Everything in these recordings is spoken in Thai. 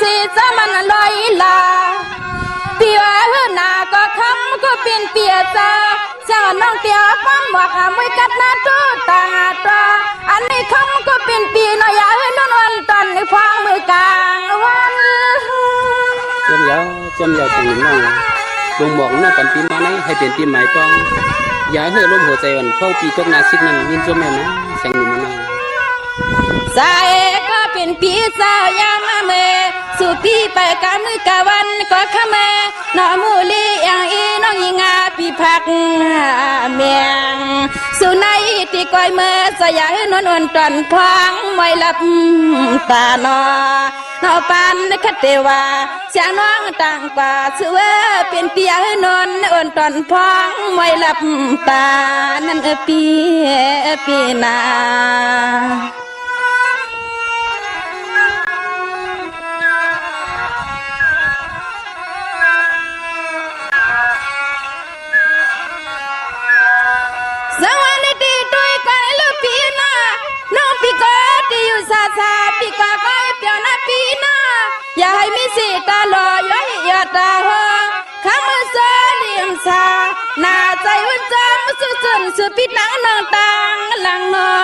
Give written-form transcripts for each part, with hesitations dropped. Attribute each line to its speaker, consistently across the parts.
Speaker 1: สีจะมันลอยลาปีว่าเฮือนาก็คำก็เป็นเปียจาเจ้าน้องเตียวป้อมหมวกมวยกัดหน้าตู้ต่างตัวอันนี้คำก็เป็นปีน้อยอย่าเฮือนวันตอนในฟังมือกลางวัน
Speaker 2: จำยาวจังน้องลงหมอกหน้าปันปีมาไหนให้เป็นปีใหม่ต้องอย่าเฮือร่มหัวใจวันเฝ้าปีจกนาซิกนั่นยินจมแม่นะแสงหนุ่มน้อง
Speaker 1: สายก็เป็นปีเจ้ายามาเมสู่ปีไปกามือกาวันก็ขมานอมูลีอย่างอีน้องยิงาปีพักเมียงสู่ในที่ก้อยเมื่อสยายนวลตอนพางมวยลับตานอนอปันคเทวาเสียงน้องต่างกว่าเสือเป็นเปียนนอ่อนตอนพางมวยลับตานั่นปีนาซาซาปีกาก็เปียวนาปีนาอย่าให้มีสีตาลอยย้อยยอดตาหัวข้ามือเสลียมซาหน้าใจวันจำสุดจนสุดปิดหนังนางต่างหลังนอ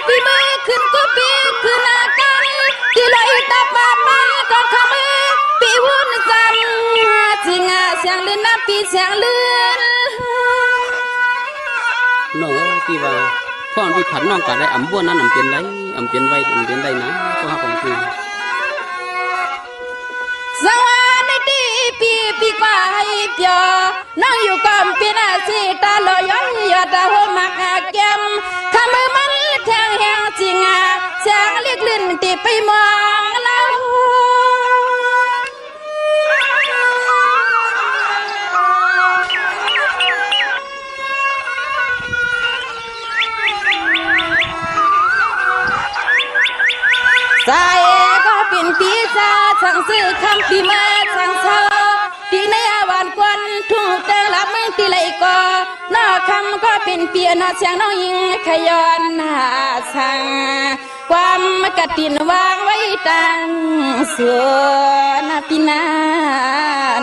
Speaker 1: ปีมือขึ้นก็ปีขึ้นอาการที่ลอยตาปามันก็ขมือปีวุ่นจังจริงเสียงลื่นน้ำปีเสียงลื่น
Speaker 2: น้องปีว่าพ่อพี่ผัดน้องก็ได้อ่ำบ้วนนั้นอ่ำเป็นไรอ่ำเป็นไว้อ่ำเป็นได้นะก็หาของพี่
Speaker 1: สวัสดีปีกว่าให้เปียน้องอยู่กับปีนาสีตาลอยย้อยยอดตาหัวมักแก้มขมือมันแทงแหงจริงเสียงเรียกลื่นตีไปมองเราใจก็เป็นปีศาจสั่งซื้อคำปีมาสั่งเศร้าที่ในอาวันกวนทุ่งแต่ละมือตีไหลก็นอคำก็เป็นเปียนอเสียงน้องยิงขยอนหาสั่งความกตินวางไว้ตั้งส่วนปีนา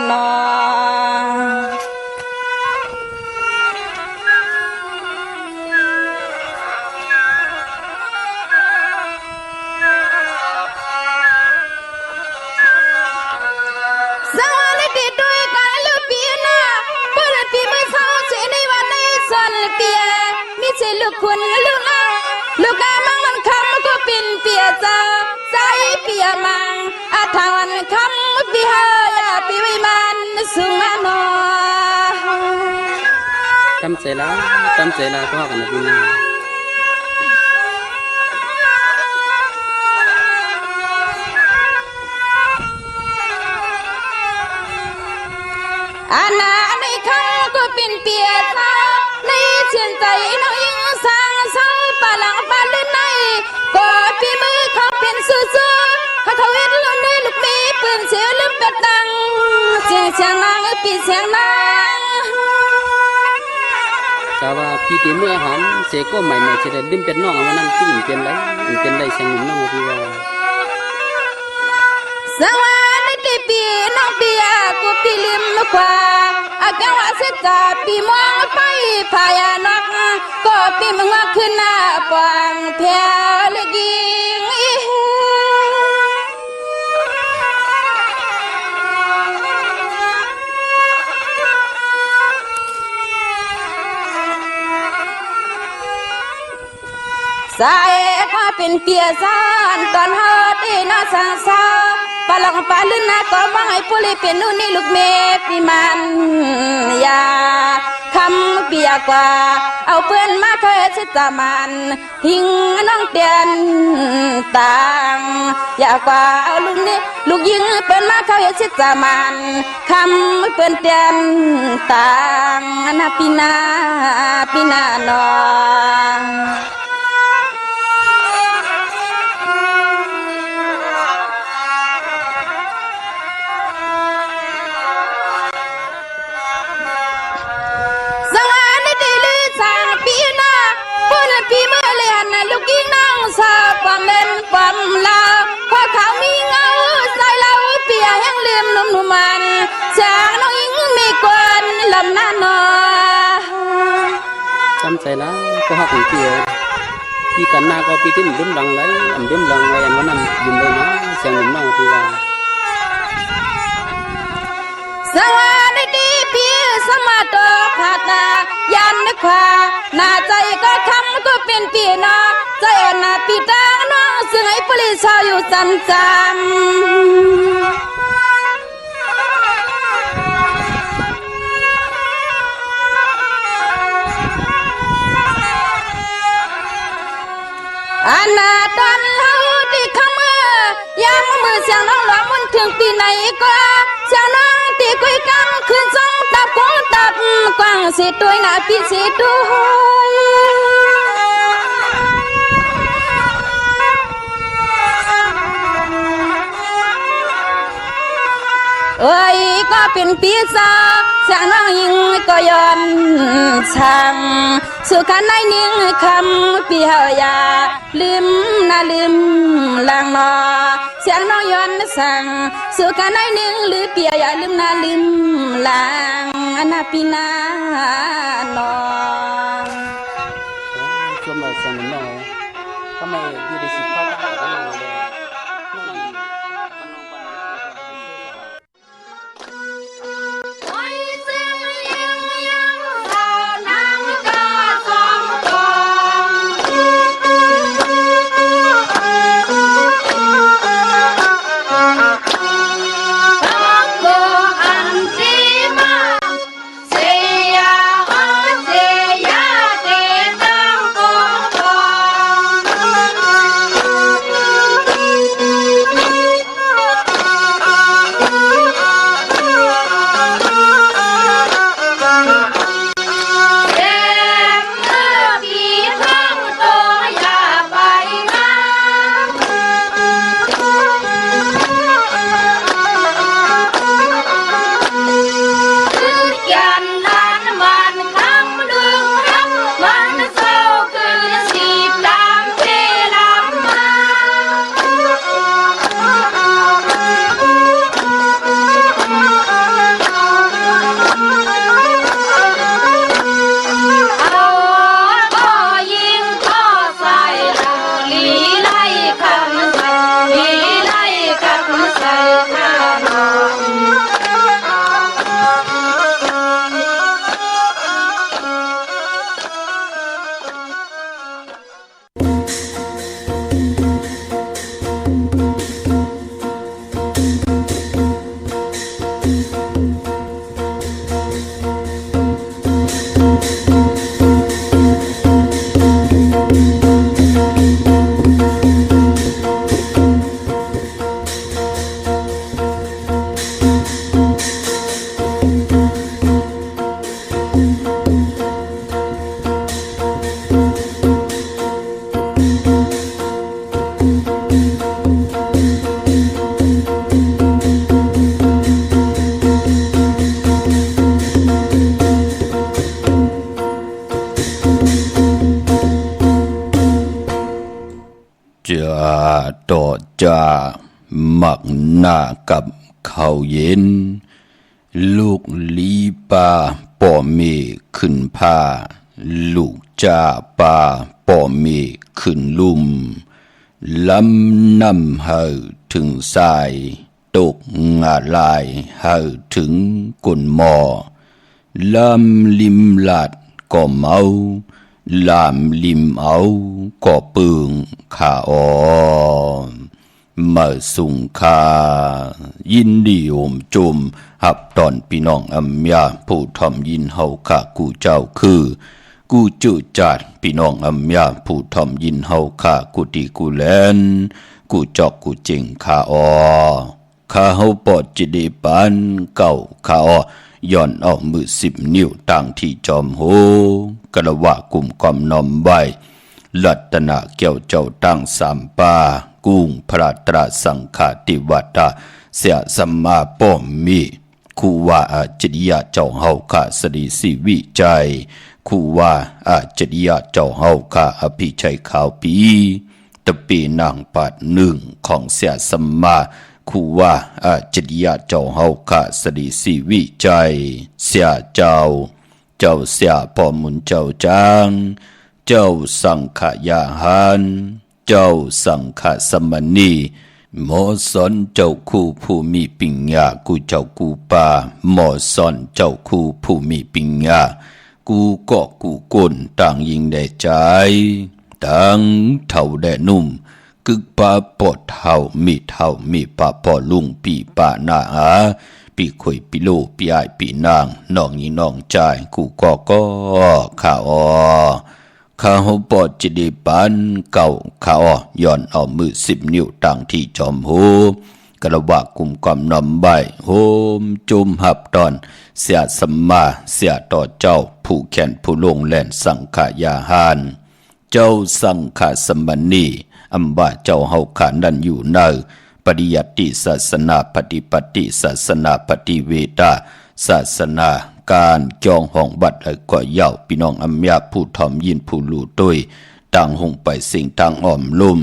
Speaker 1: นอเปียมิใช่ลูกคุณลูกอามังมันคำก็เป็นเปียเจ้าใจเปียมังอาทางวันคำปีเฮยาปีวิมันสุมาโน
Speaker 2: จำใจละก็กันนะพี่น้อง
Speaker 1: อาณาในคำก็เป็นเปียเจ้าในเชียนใจน้องยิงสร้างเสาปาหลังปาลื่นในก็ปีมือเขาเป็นซื่อเขาเวทลุ่นในลูกมีปืนเสียลืมเป็ดดังเสียงเสียงนางปีเสียงนาง
Speaker 2: แต่ว่าพี่ตีเมื่อหอมเสกก็ใหม่จะได้ลืมเป็ดน้องเอามานั่นขึ้นเป็นไรเป็นไรเสียงหนุ่มน้องพี่ว่า
Speaker 1: สวัสดีปีน้องปีกูปีลืมกว่าอาแก้วเสียจาปีมองไปพายานกก็ปีมึงว่าขึ้นหน้าปางแพ้เลกิงสายก็เป็นเปียซานตอนเฮาที่น่าสังสารปาลังปาลื่นนะก็มาให้ผู้เลี้ยเป็นนู่นนี่ลูกเมปีมันยาคำเปียกว่าเอาเพื่อนมาเคยชิดจามันหิงน้องเตียนต่างอยากว่าเอาลูกนี่ลูกยิงเพื่อนมาเคยชิดจามันคำเพื่อนเตียนต่างนะปีนานอ นน่ะเนาะ
Speaker 2: จำใจละก็หักของเกี่ยวพี่กันหน้าก็พี่ติ้นดื่มดังไรอันดื่มดังไรอันวันนั้นยืมได้นะเสียงหนุ่มน้องพี่ว่า
Speaker 1: สวัสดีพี่สมาโตขาตายันนึกว่าหน้าใจก็คำก็เป็นพี่น้องใจอ่อนหน้าพี่ตาน้องซึ่งให้ปลิชาอยู่จำจำอันนาตอนเฮาที่ขมือยามมือเสียงน้องหลอมันถึงปีไหนก็เสียงน้องที่คุยกันคืนส่งตับของตับกว้างสิด้วยหน้าพี่สิด้วยเอ้ยก็เป็นปีศาจเสียงน้องยิงก็ย้อนช่างสุขันในนิ่งคำพี่เฮาอย่าลืมนะลืมลางนอเสียงน้องย้อนสั่งสุขันในนิ่งหรือพี่อย่าลืมนะลืมลางนะพี่นานอ
Speaker 2: ช่วงเราเสียงหนุ่มน้องทำไมอยู่ในสิบข้าวข้าวของเราเลย
Speaker 3: ต่อจะหมักหน้ากับข้าวเย็นลูกลีป้าป่อเมขึ้นผ้าลูกจ้าป้าป่อเมขึ้นลุ่มลำนำเฮาถึงสายตกงาลายเฮาถึงกุนหมอลำลิมลาดก็เมาลามลิมเอาก็ปึงขาอ่อนมาสุงคายินดีโอมจุมหับตอนพี่น้องอัมยาผู้ทอมยินเฮาข้ากูเจ้าคือกูจุจัดพี่น้องอัมยาผู้ทอมยินเฮาข้ากูตีกูแลนกูจอกกูเจงขาอ่อข้าเฮาปอดจิเดปันเก่าขาอ่อย่อนเอามือ10 นิ้วต่างที่จอมโหกระวะกลุ่มกอมนอมใบลัตนาเกี่ยวเจ้าตั้ง3 ป่ากุ้งพระตราสังฆาติวัตตาเสียสัมมาป้อมมีคูว่าอาจริยะเจ้าเฮาข้าสดีสิวิจัยคูว่าอาจริยะเจ้าเฮาข้าอภิชัยขาวปีตะปีนางปัด1ของเสียสัมมา คูว่าจริยาเจ้าเฮาค่ะสดีสีวิจัยเสียเจ้าเสียปอมุนเจ้าจางเจ้าสังขยาหันเจ้าสังขสมณีหมอสอนเจ้าคู่ผู้มีปิญญากูเจ้ากูป่าหมอสอนเจ้าคู่ผู้มีปิญญากูก็กูกลต่างยิงได้ใจต่างเท่าได้นุ่มกึกป่าปอดเท่ามีป่าปอลุงปีป่านาปีข่อยปีโลปีอ้ายปีนางน้องยิงน้องใจกูก็ข้าข้าเฮาปอดจิดีปันเก่าข้าย้อนเอามือ10 นิ้วตั้งที่จอมหูกระวะกุมกอมนำใบโฮมจุมหับตอนเสียสัมมาเสียต่อเจ้าผู้แขนผู้ลงแล่นสังขายาหานเจ้าสังขสมณีอัมบาเจ้าเฮาขานันอยู่เนอปริยัติศาสนาปฏิปฏิศาสนาปฏิเวทาศาสนาการจองห้องบัดก็เย่าพี่น้องอัมยาผู้ทอมยินผู้ลู่ต้วยต่างหงไปสิ่งต่างอ้อมลุ่ม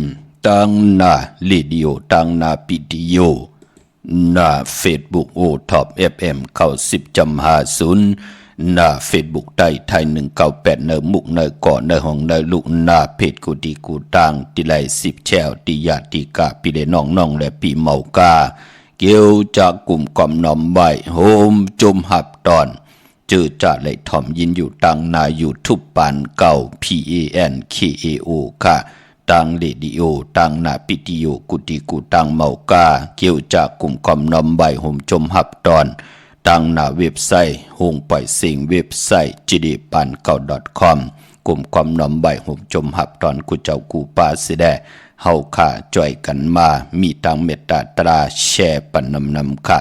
Speaker 3: ต่างนาลีดิโอต่างนาปิดิโอนาเฟซบุ๊กโอท็อปFM เข้า10.50นาเฟซบุ๊กไทย198เนมุกเนก่อเนห้องเนลูกนาเพจกูดีกูต่างติไล10แชวติญาติกาพี่เดน้องและพี่เมากาเกี่ยวจากกลุ่มกอมนอมใบโฮมจุมหับตอนจือจ่าเลยทอมยินอยู่ตังนาอยู่ทุบปานเก่า PANKAO ค่ะตังเรดิโอตังนาปิติโอกุติกูตังเมากาเกี่ยวจากกลุ่มคอมนอมใบโฮมจมหับตอนตังนาเว็บไซต์โฮงปล่อยสิ่งเว็บไซต์ gdpan9.com กลุ่มคอมนอมใบโฮมจมหับตอนกูเจ้ากูปาสิแดเฮาค่ะจ่อยกันมามีตังเมตตาตราแชร์ปันนำค่ะ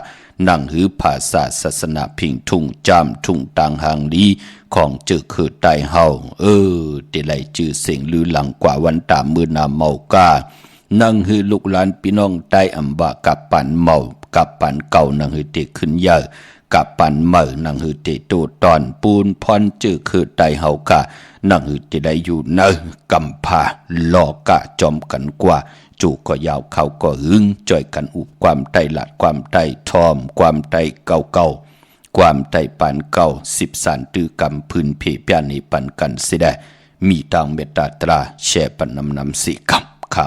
Speaker 3: นั่งหือภาษาศาสนาพิงทุ่งจามทุ่งต่างหางลีของจือคือไตเฮาเดลัยจือเสียงลือหลังกว่าวันตามมือนาเมากานั่งหือลูกหลานพี่น้องใต้อัมบะกับปันเมากับปันเก่านั่งหือเตขึ้นเยอะกับปันเมานั่งหือเตโตตอนปูนพรจือคือไตเฮากานั่งหือเตได้อยู่เนกำพาลอกะจอมกันกว่าจูก็ยาวเขาก็หึงจ่อยกันอุบความไตหลัดความไตทอมความไตเก่าความไตปานเก่า10 สานตือกำพื้นเพเปียนีปันกันสิได้มีทางเมตตาตราแช่ปันนำสิกำขา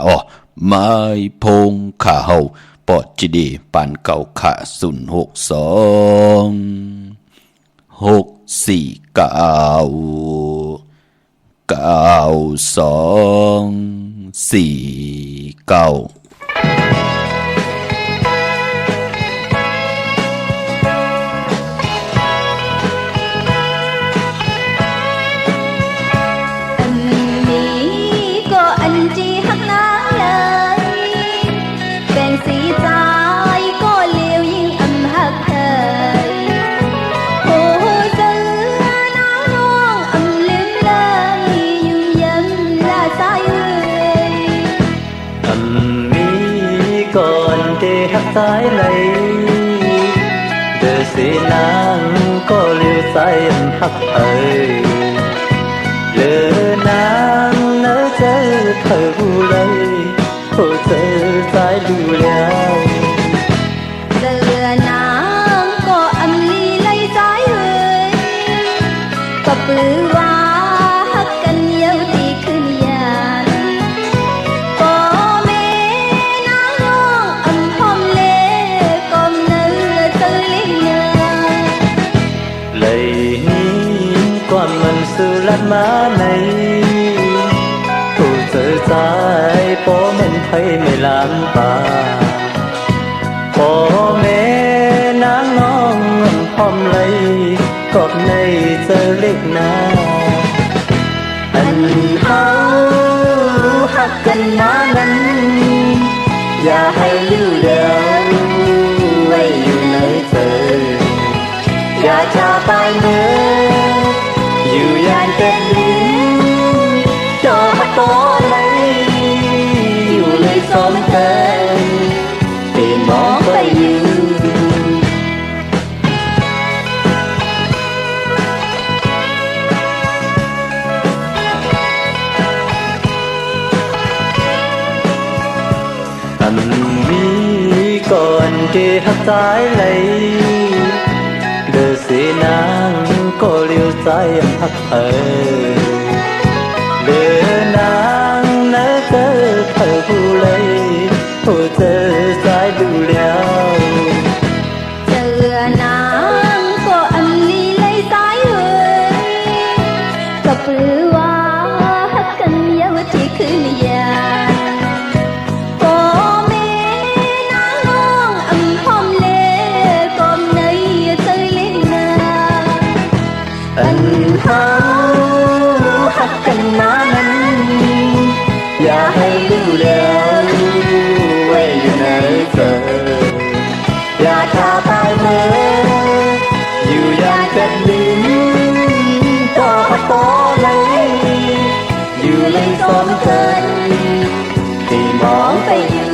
Speaker 3: ไม้พงขาเฮาปอดจิดีปันเก่าขา062 649 9249
Speaker 4: สายไหลเดือสีนางก็เลือสายหักเอ่ยเลือนางเนื้อเจอเธอผู้ไรโอ้เจอสายดูแล้ว
Speaker 1: เลือนางก็อำลีไล่สายเอ่ยก็ปลือว่าฮักกันเยาวดีขึ้นยาน
Speaker 4: สุรัตมาในผู้เจอใจพ่อแม่นไทยไม่ลำปาพ่อแม่นางน้องพร้อมเลยกอบในเจอเล็กนาอันเขาหักกันมานั้นอย่าให้อยู่เดียวไว้อยู่ในเธออย่าจะไปเมื่ออยู่ยันเป็นลิ้นจอปอเลยอยู่เลยสมเกินตีมองไปอยู่อันมี ก่อนที่หักสายไหลเดือเสียนางก็เลี้ยวใจหักเธอเดือนางนะเจอเธอผู้เลยผู้เจอสายดูแล้ว
Speaker 1: เจอนางก็อันลีเลยสายเอ่ยก็ปรือว่าฮักกันยาวที่คืนยาพ่อแม่นางน้องอำหอมเล่ก็ในเตยเล่นนาอันเฮาฮักกันมานั้นอย่าให้ดูแล้วไว้อยู่ในเธออย่าทาตายเมื่ออยู่อย่างเป็นลิ้นก็พัดโตเลยอยู่เลยซ้อมเกินที่มองไปอยู่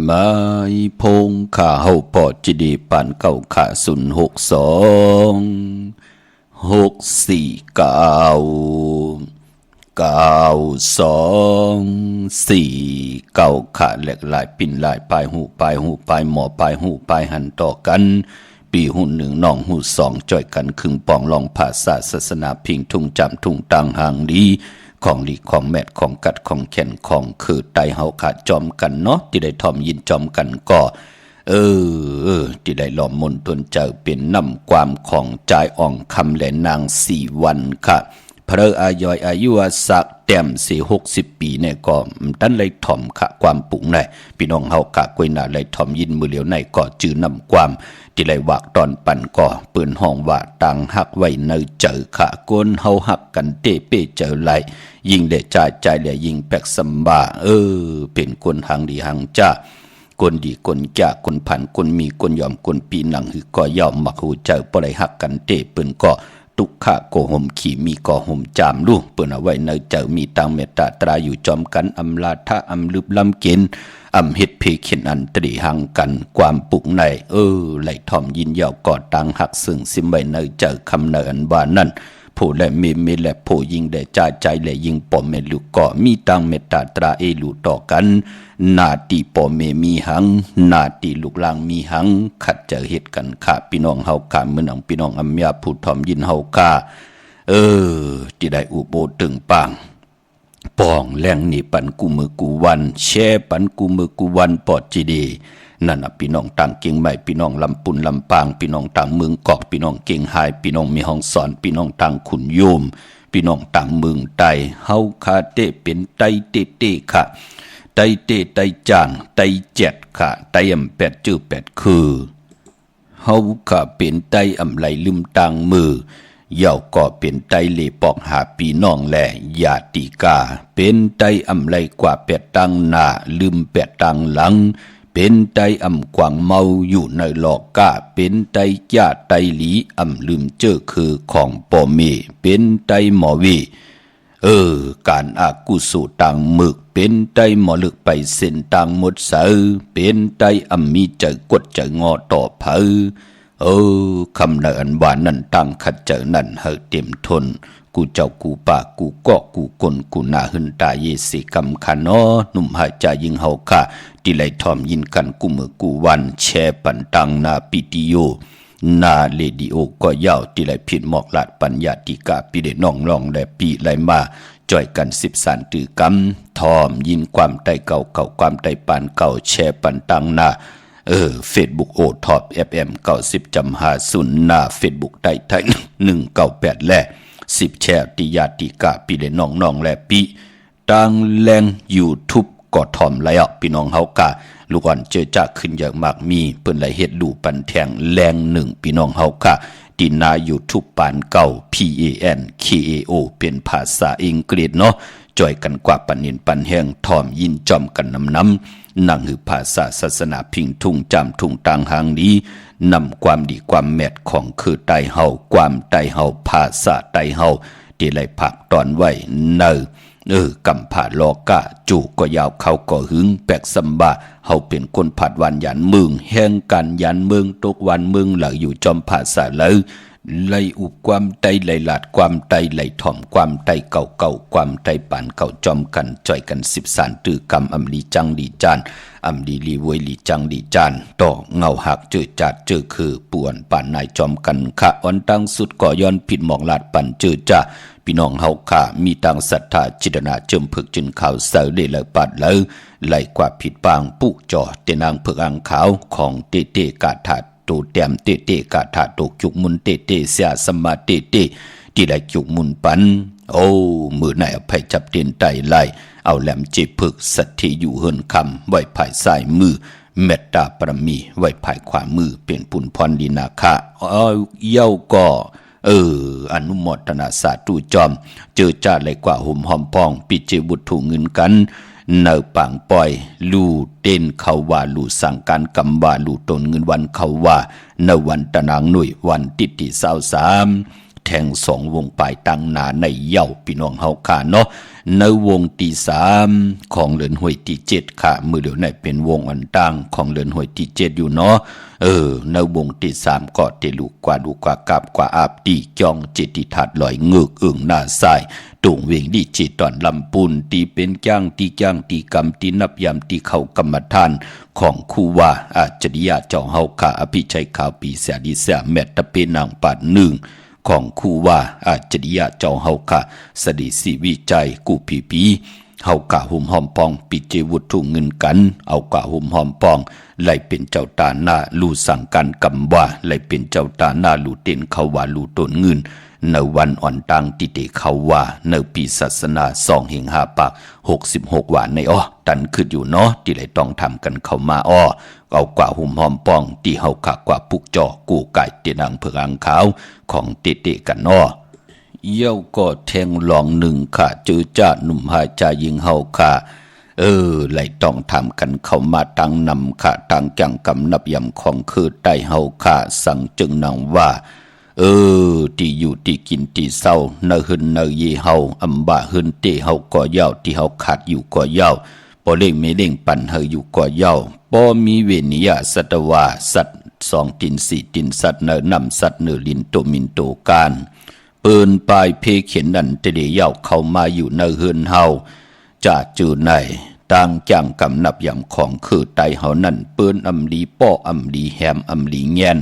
Speaker 3: มาพงข้าเฮาปอจิดีปานเก่าขา062649924ขาแหลกหลายปิ่นหลายปลายหูปลายหมอปลายหูปลายหันต่อกันปีหูหนึ่งน้องหูสองจ่อยกันครึ่งปองลองภาษาศาสนาพิงทุ่งจำทุ่งตังห่างดีของลีของแมดของกัดของแขนของคือไตเฮาขาดจอมกันเนาะที่ได้ทอมยินจอมกันก็ที่ได้หลอมมนตนเจอเป็นนำความของใจอ่องคำและนาง4 วันค่ะพระอายอยอายุสักแต้ม60 ปีเนี่ยก็ตั้นเลยถ่อมค่ะความปุงในพี่น้องเฮากะกวยหน้าเลยถ่อมยินมือเหลียวในก็จื้อนำความที่เลยวักตอนปั่นก็เปิ้นห้องว่าต่างหักไว้ในเจอค่ะก้นเฮาหักกันเตเป้เจอไหลยิงได้ใจและยิงแปกสำบาเป็นคนหางดีหางจ้าคนดีคนจ้าคนผันคนมีคนยอมคนปีหนังหือก็ยอมมักหูเจอปล่อยหักกันเตเปิ้นก็ตุกขะโกหมขี่มีก่อหมจามลูกเปิ้นเอาไว้ในเจอมีตังเมตตาตราอยู่จอมกันอำลาทะอำลึบลำเกณฑ์อำเฮ็ดเพเข็นอันตรีหังกันความปุกในไหลทอมยินยาวกอดตังหักซึ่งสิมไว้ในเจอคำเนินว่านั่นผู้และเมและผู้ยิงได้ใจและยิงปอมเมลูกก็มีตังเมตตาตราลูต่อกันนาตีปอมเมมีหังนาตีลูกลางมีหังขัดเจอเหตุกันค่ะพี่น้องเฮาค่ะเมื่อนังพี่น้องอำยาผู้ทอมยินเฮาค่ะที่ได้อุโบตึงปังปองแรงนี่ปันกูมือกูวันแช่ปันกูมือกูวันปอดจีดีนั่นน่ะพี่น้องต่างเก่งใหม่พี่น้องลำปุนลำปางพี่น้องต่างเมืองกอกพี่น้องเก่งหายพี่น้องมีห้องสอนพี่น้องต่างขุนโยมพี่น้องต่างเมืองไตเฮาคาเตเป็นไตเตค่ะไตไตจางไต7ค่ะไต8จื้อ8คือเฮาค่ะเป็นไตไหลลืมต่างมือเย่าก็เป็นไตเลปอกหาปีน้องแลญาติกาเป็นไตไหลกว่า8ตังหน้าลืม8ตังหลังเป็นไตกวางเมาอยู่ในหลอกกาเป็นไตญาไตหลีลืมเจอคือของปอเมเป็นไตหมอวีการอากุสุตังมึกเป็นไตหมอลึกไปเส้นตังหมดเสือเป็นไตมีใจกดใจงอต่อเผอคำเนินว่านั่นตั้งขัดเจอนั่นเฮาเต็มทนกูเจ้ากูป่ากูก็กูกลกูนาหึนตาเยสิกำคันเนาะหนุ่มหายใจยิงเฮาค่ะที่ไหลทอมยินกันกูมือกูวันแช่ปันตังนาปิติโยนาเลดิโอก็ยาวที่ไหลผิดหมอกลาดปัญญาติกาปีเดน้องลองและปีไหลมาจ่อยกัน13ตือกำทอมยินความไตเก่าความไตปานเก่าแช่ปันตังนาFacebook โอท็อป FM 90.50หน้า Facebook ไทย198และ10แชร์ติยาติกาปีเลน้องและปีตังแรง YouTube ก็ทอมไหลออกพี่น้องเฮากะลูกอ่อนเจอจักขึ้นอย่างมากมีเปิ้นไหลเฮ็ดดูปันแทงแรง1พี่น้องเฮากะที่หน้า YouTube ปานเก่า PANKAO เป็นภาษาอังกฤษเนาะจ่อยกันกว่าปันนินปันแห้งทอมยินจอมกันน้ำนั่งหือภาษาศาสนาพิงทุ่งจำทุ่งต่างหางนี้นำความดีความแมทของคือไตเฮาความไตเฮาภาษาไตเฮา ที่ไหลผักตอนไว้เนอกำผ่าลอกะจู่ก็ยาวเขาก็หึงแปกสำบะเฮาเป็นคนผัดวันยันเมืองแห่งกันยันเมืองตกวันเมืองหลักอยู่จอมผาสาเลยไหลอุบความไตไหลหลาดความไตไหลถ่อมความไตเก่าความไตป่านเก่าจอมกันจ่อยกัน13ตือกรรมอำลีจังดีจานอำลีลีเวยลีจังดีจานต่อเงาหักเจอจัดเจอคือป่วนป่านนายจอมกันขะอ่อนตั้งสุดก่อย้อนผิดหมองลาดปั่นเจอจ่าพี่น้องเฮาค่ะมีตังศรัทธาจิตนาเจิมผึกจึงข่าวเสาเลเลยปัดเลยไหลกว่าผิดปางปุกจ่อเตนางผึกอังขาวของเตเตกาถาตูเตียมเตเตกาถาตกจุกมุนเตเตเสียสมาเตเตที่ไหลจุกมุนปันโอ้มือไหนอภัยจับเตียนไตไหลเอาแหลมจีผึกสัตถิอยู่เฮินคำไว้ภายซ้ายมือเมตตาปรมีไว้ภายขวามือเป็นปุนพรดีนาคะเย้าก็อนุโมทนาสาธุจอมเจอจ้าเลยกว่าหุ่มหอมปองปิเจบุตรถูเงินกันเนอปางปล่อยลู่เต้นเขาว่าลู่สั่งการกำว่าลู่ตนเงินวันเขาว่าเนวันตะนางหนุ่ยวันติติ23แทง2วงปลายตั้งหนาในเย้าพี่น้องเฮาค่ะเนาะในวงที่3ของเรือนห้วยที่7ค่ะมือเดี๋ยวไหนเป็นวงอันตั้งของเรือนห้วยที่7อยู่เนาะในวงที่3ก็เตลูกกว่าดูกว่ากับกว่าอาบตีจองเจติทัดลอยเงือกอึ่งหน้าสายตุงเวงดีจิตตอนลำปูนตีเป็นจ้างตีกำตีนับยำตีเข้ากรรมฐานของครูว่าอาจริยะเจ้าเฮาค่ะอภิชัยข่าวปีเสียดีเสียแมตตะเป็นนางปาดหนึ่งของครูว่าอาจริยะเจ้าเฮาค่ะสดีสีวิจัยกูผีเฮากะหุ่มหอมปองปิเจวุฒุเงินกันเอากะหุ่มหอมปองไล่เป็นเจ้าตาหน้าลู่สั่งการกำว่าไล่เป็นเจ้าตาหน้าลู่เต้นเขาว่าลู่ต้นเงินในวันอ่อนตังติเตเขาว่าในปีศาสนา2 เฮง5 ปาก66ว่าในตันขึ้นอยู่เนาะที่ไหลต้องทำกันเข้ามาเอากว่าหุ่มหอมปองที่เฮาขากว่าปุกจ่อกูไก่เตนังเผืองขาวของเตกันเย้าก็แทงลองหนึ่งค่ะเจอจ้าหนุ่มหายใจยิงเฮาค่ะไหลต้องทำกันเข้ามาตั้งนำค่ะตั้งจังกำนับยำของคือใต้เฮาค่ะสั่งจึงนางว่าที่อยู่ที่กินที่เศร้าเนหึนเนเยเฮาอำบะหึนเตเฮาก่อยาวที่เฮาขาดอยู่ก่อยาวบ่เล่งไม่เล่งปั่นเฮาอยู่ก่อยาวบ่มีเวนิยาสัตวาสัตว์2 ติน4 ตินสัตว์เนนำสัตว์เนลินโตมินโตการเปิ้นปลายเพเขียนนั่นเตเดยาวเข้ามาอยู่ในเฮือนเฮาจะจือในต่างจังกำนับยำของคือไตเฮานั่นเปิ้นอำลีป้ออำลีแฮมอำลีแงน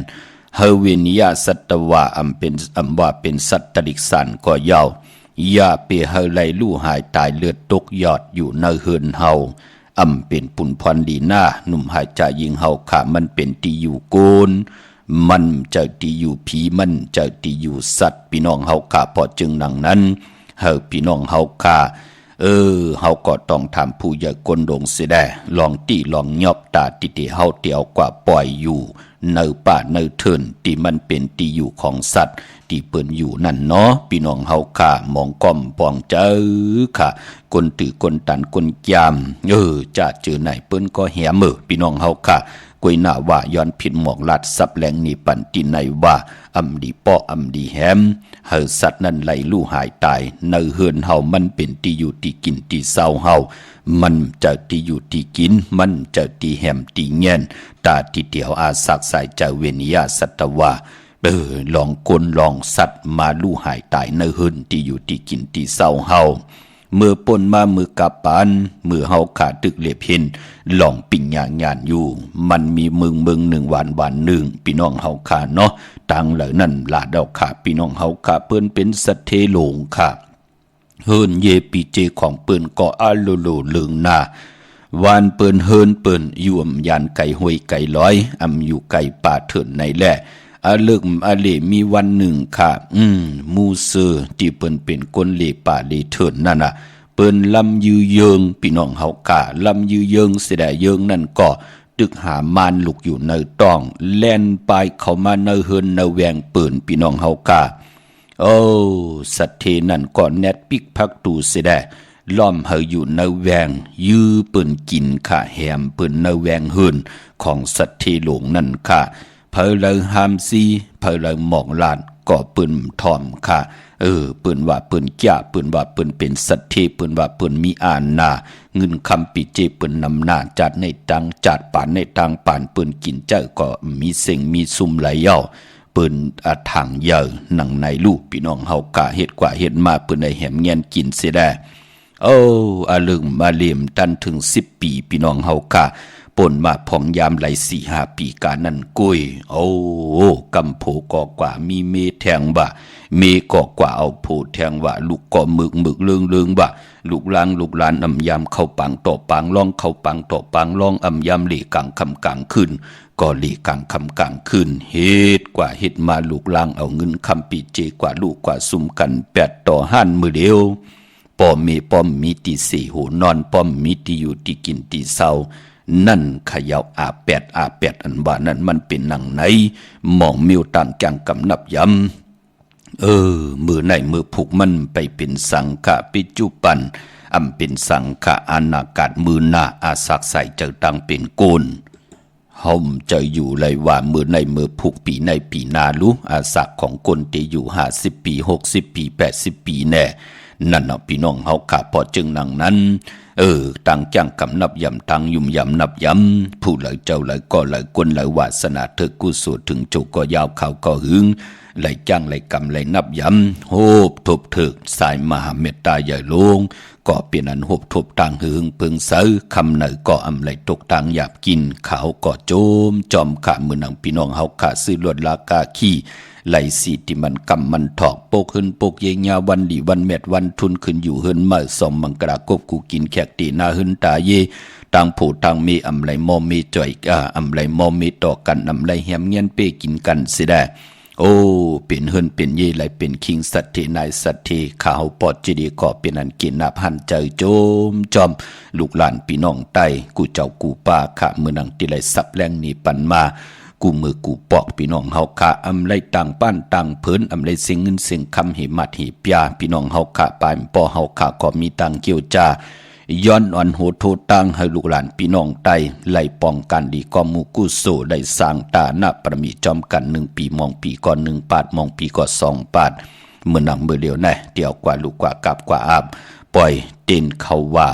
Speaker 3: เฮเวนิยาสัตวาว่าเป็นสัตตริกสันก็ยาวอย่าเปเฮไลลู่หายตายเลือดตกยอดอยู่ในเฮือนเฮาเป็นปุ่นพรดีหน้าหนุ่มหายใจยิงเฮาค่ะมันเป็นตีอยู่โกนมันจะตีอยู่ผีมันจะตีอยู่สัตว์พี่น้องเฮาค่ะพอจึงดังนั้นเฮาพี่น้องเฮาค่ะเฮาก็ต้องทำผู้ใหญ่กนดงเสียได้ลองตีลองยอบตาติเฮาเตียวกว่าปล่อยอยู่ในป่าในเทินที่มันเป็นที่อยู่ของสัตว์ที่เปิ้นอยู่นั่นเนาะพี่น้องเฮาค่ะมองก้อมปองเจอค่ะคนตือคนตันคนยามจะเจอไหนเปิ้นก็แหมือพี่น้องเฮาค่ะกวยหน้าว่าย้อนผิดหมอกลัดซับแหลงนี่ปันติในว่าอำดีป้ออำดีแฮมเฮาสัตว์นั้นไหลลู่หายตายในเฮือนเฮามันเป็นที่อยู่ที่กินที่เศร้าเฮามันจะที่อยู่ที่กินมันจะที่แฮมที่เงี้ยนตาที่เดียวอาศักสายจะเวนิยาสัตวาลองคนลองสัตว์มาลู่หายตายในเฮือนที่อยู่ที่กินที่เศร้าเฮาเมื่อปนมามือกับปานมือเฮาขาดตึกเล็บเห็นหล่องปิ่งงานอยู่มันมีมึงหนึ่งวันหนึ่งพี่น้องเฮาขาเนาะตังเหล่านั้นลาดอกขาพี่น้องเฮาขาเปิ้นเป็นสัตเทโลงค่ะเฮินเยปีเจของเปิ้นก็อาโลโลเลืองหน้าวานเปิ้นเฮินเปิ้นอยู่อำยานไก่ห้วยไก่ร้อยอยู่ไก่ป่าเถินในแหละเลิกเลมีวันหนึ่งค่ะมูเซอร์ที่เปิ้นเป็นคนเลป่าเลเถินนั่นน่ะเปิ้นลำยือเยิงพี่น้องเฮากะลำยือเยิงเสียดายเยิงนั่นก็ตึกหามานลุกอยู่ในต้องแล่นไปเข้ามาในเฮือนในแวงเปิ้นพี่น้องเฮากะสัตเทนั่นก็แนดปิกพักตูเสียดายล้อมเฮาอยู่ในแวงยื้อเปิ้นกินค่ะแหมเปิ้นในแวงเฮือนของสัตเทหลงนั่นค่ะเพอเลยหามซีเพอเลยหมองลาน ก็ปืนทอมค่ะปืนว่าปืนแก่ปืนว่าปืนเป็นสัตว์ที่ปืนว่าปืนมีอาณาเงินคำปีเจปืนนำหน้าจัดในตังจัดป่านในทางป่านปืนกินเจ้าก็มีเสียงมีซุ่มไหลเย่าปืนทางเยอะหนังในลูกพี่น้องเฮากะเฮ็ดกว่าเฮ็ดมาปืนในแหมเงียนกินเสียได้อาลึงมาเลี่ยมตันถึง10 ปีพี่น้องเฮากะป่นมาพองยามไหล4-5 ปีกานั่นกุยกำโผกอกว่ามีเมแทงบ่เมกอกว่าเอาโผแทงว่าลูกก่อหมึกเลืองบ่ลูกลานอำยามเข้าปังต่อปังล่องเข้าปังต่อปังล่องอำยามหลีกลางคำกลางขึ้นก็หลีกลางคำกลางขึ้นเฮ็ดกว่าเฮ็ดมาลูกลางเอาเงินคำปีเจกว่าลูกกว่าซุ่มกัน8 ต่อ 5มือเดียวป้อมมีตี4หูนอนป้อมมีตีอยู่ตีกินตีเศร้านั่นขยาวอาแปดอันว่านั้นมันเป็นหนังไหนมองมิวต่างจังกำนับย้ำมือไหนมือผูกมันไปเป็นสังฆะปิจุปันเป็นสังฆะอานากาศมือหน้าอาศักใส่เจอตังเป็นโกนห่มจะอยู่เลยว่ามือในมือผูกปีในปีนาลุอาศักของคนที่อยู่50 ปี60 ปี80 ปีแน่นั่นพี่น้องเฮาขาพอจึงนังนั้นต่างจ้างกำนับยำตังยุ่มยำนับยำผู้ไหลเจ้าไหลก็ไหลกวนไหลวาสนาเธอกุศลถึงโจก็ยาวเขาก็หึงไหลจ้างไหลกำไหลนับยำโหบทบถึกสายมหาเมตตาใหญ่ลงก็เปลี่ยนอันโหบทบต่างหึงเพิงเสือคำไหนก็อำไหลตกต่างหยาบกินเขาก็โจมจอมขามือหนังพี่น้องเฮาขาซื้อลวดลากาขี้ไหลสีที่มันกำมันถอกโปกขึ้นโปกเยียวันดีวันเม็ดวันทุนขึ้นอยู่เฮินมาสมมังกรากบกูกินแขกตีนาเฮินตาเยต่างผู้ต่างมีอำไหลมอมีจ่อยอำไหลมอมีต่อกันอำไหลแหมเงียนเป้กินกันเสียได้เป็นเฮินเป็นเยไหลเป็นคิงสัตเทนายสัตเทข่าวปอดจีดีก็เป็นอันกินนับหันใจโจมจอมลูกหลานพี่น้องไตกูเจ้ากูป้าขะมือนังติไหลสับแรงนี่ปันมากูมือกูปอกพี่น้องเฮาคะอำไลต่างป้านต่างเพิ่นอำไลเสียงเงินเสียงคำเหมัดเหปยาพี่น้องเฮาคะปายปอเฮาคะก็มีต่างเกี่ยวจาย้อนอ่อนโหโทต่างให้ลูกหลานพี่น้องไตไล่ป้องกันดีก็มูกุโสได้สร้างตาหน้าประมีจอมกัน1 ปีมองปีก่อน1 ปาดมองปีก็2 ปาดเมื่อนังเมื่อเดียวแน่เดี่ยวกว่าลูกกว่ากับกว่าอาบปล่อยเต้นเขาว่า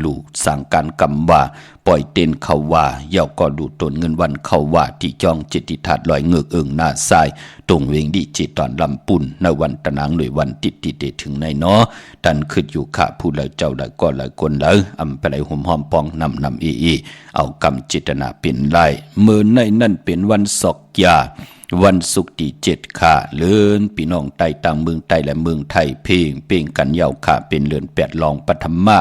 Speaker 3: ลูกสั่งการกำว่าปล่อยเต้นเขาว่าเย่าก็ดูตนเงินวันเขาว่าที่จ้องจิตติทัดลอยเงือกหน้าทรายตรงเวงดิจิตอนลำปุ่นในวันตะนางหน่วยวันติดถึงในเนาะตันขึ้นอยู่ข้าผู้เลยเจ้าเลยก็เลยคนเลยไปเลยห่มหอมปองนำเอากำจิตนาเป็นไล่เมื่อในนั่นเป็นวันศกยาวันศุกร์ที่7ค่ะเลื่อนพี่น้องไต่ต่างเมืองไต้และเมืองไทยเพ่งกันยาวค่ะเป็นเลื่อน8ลองปฐมมา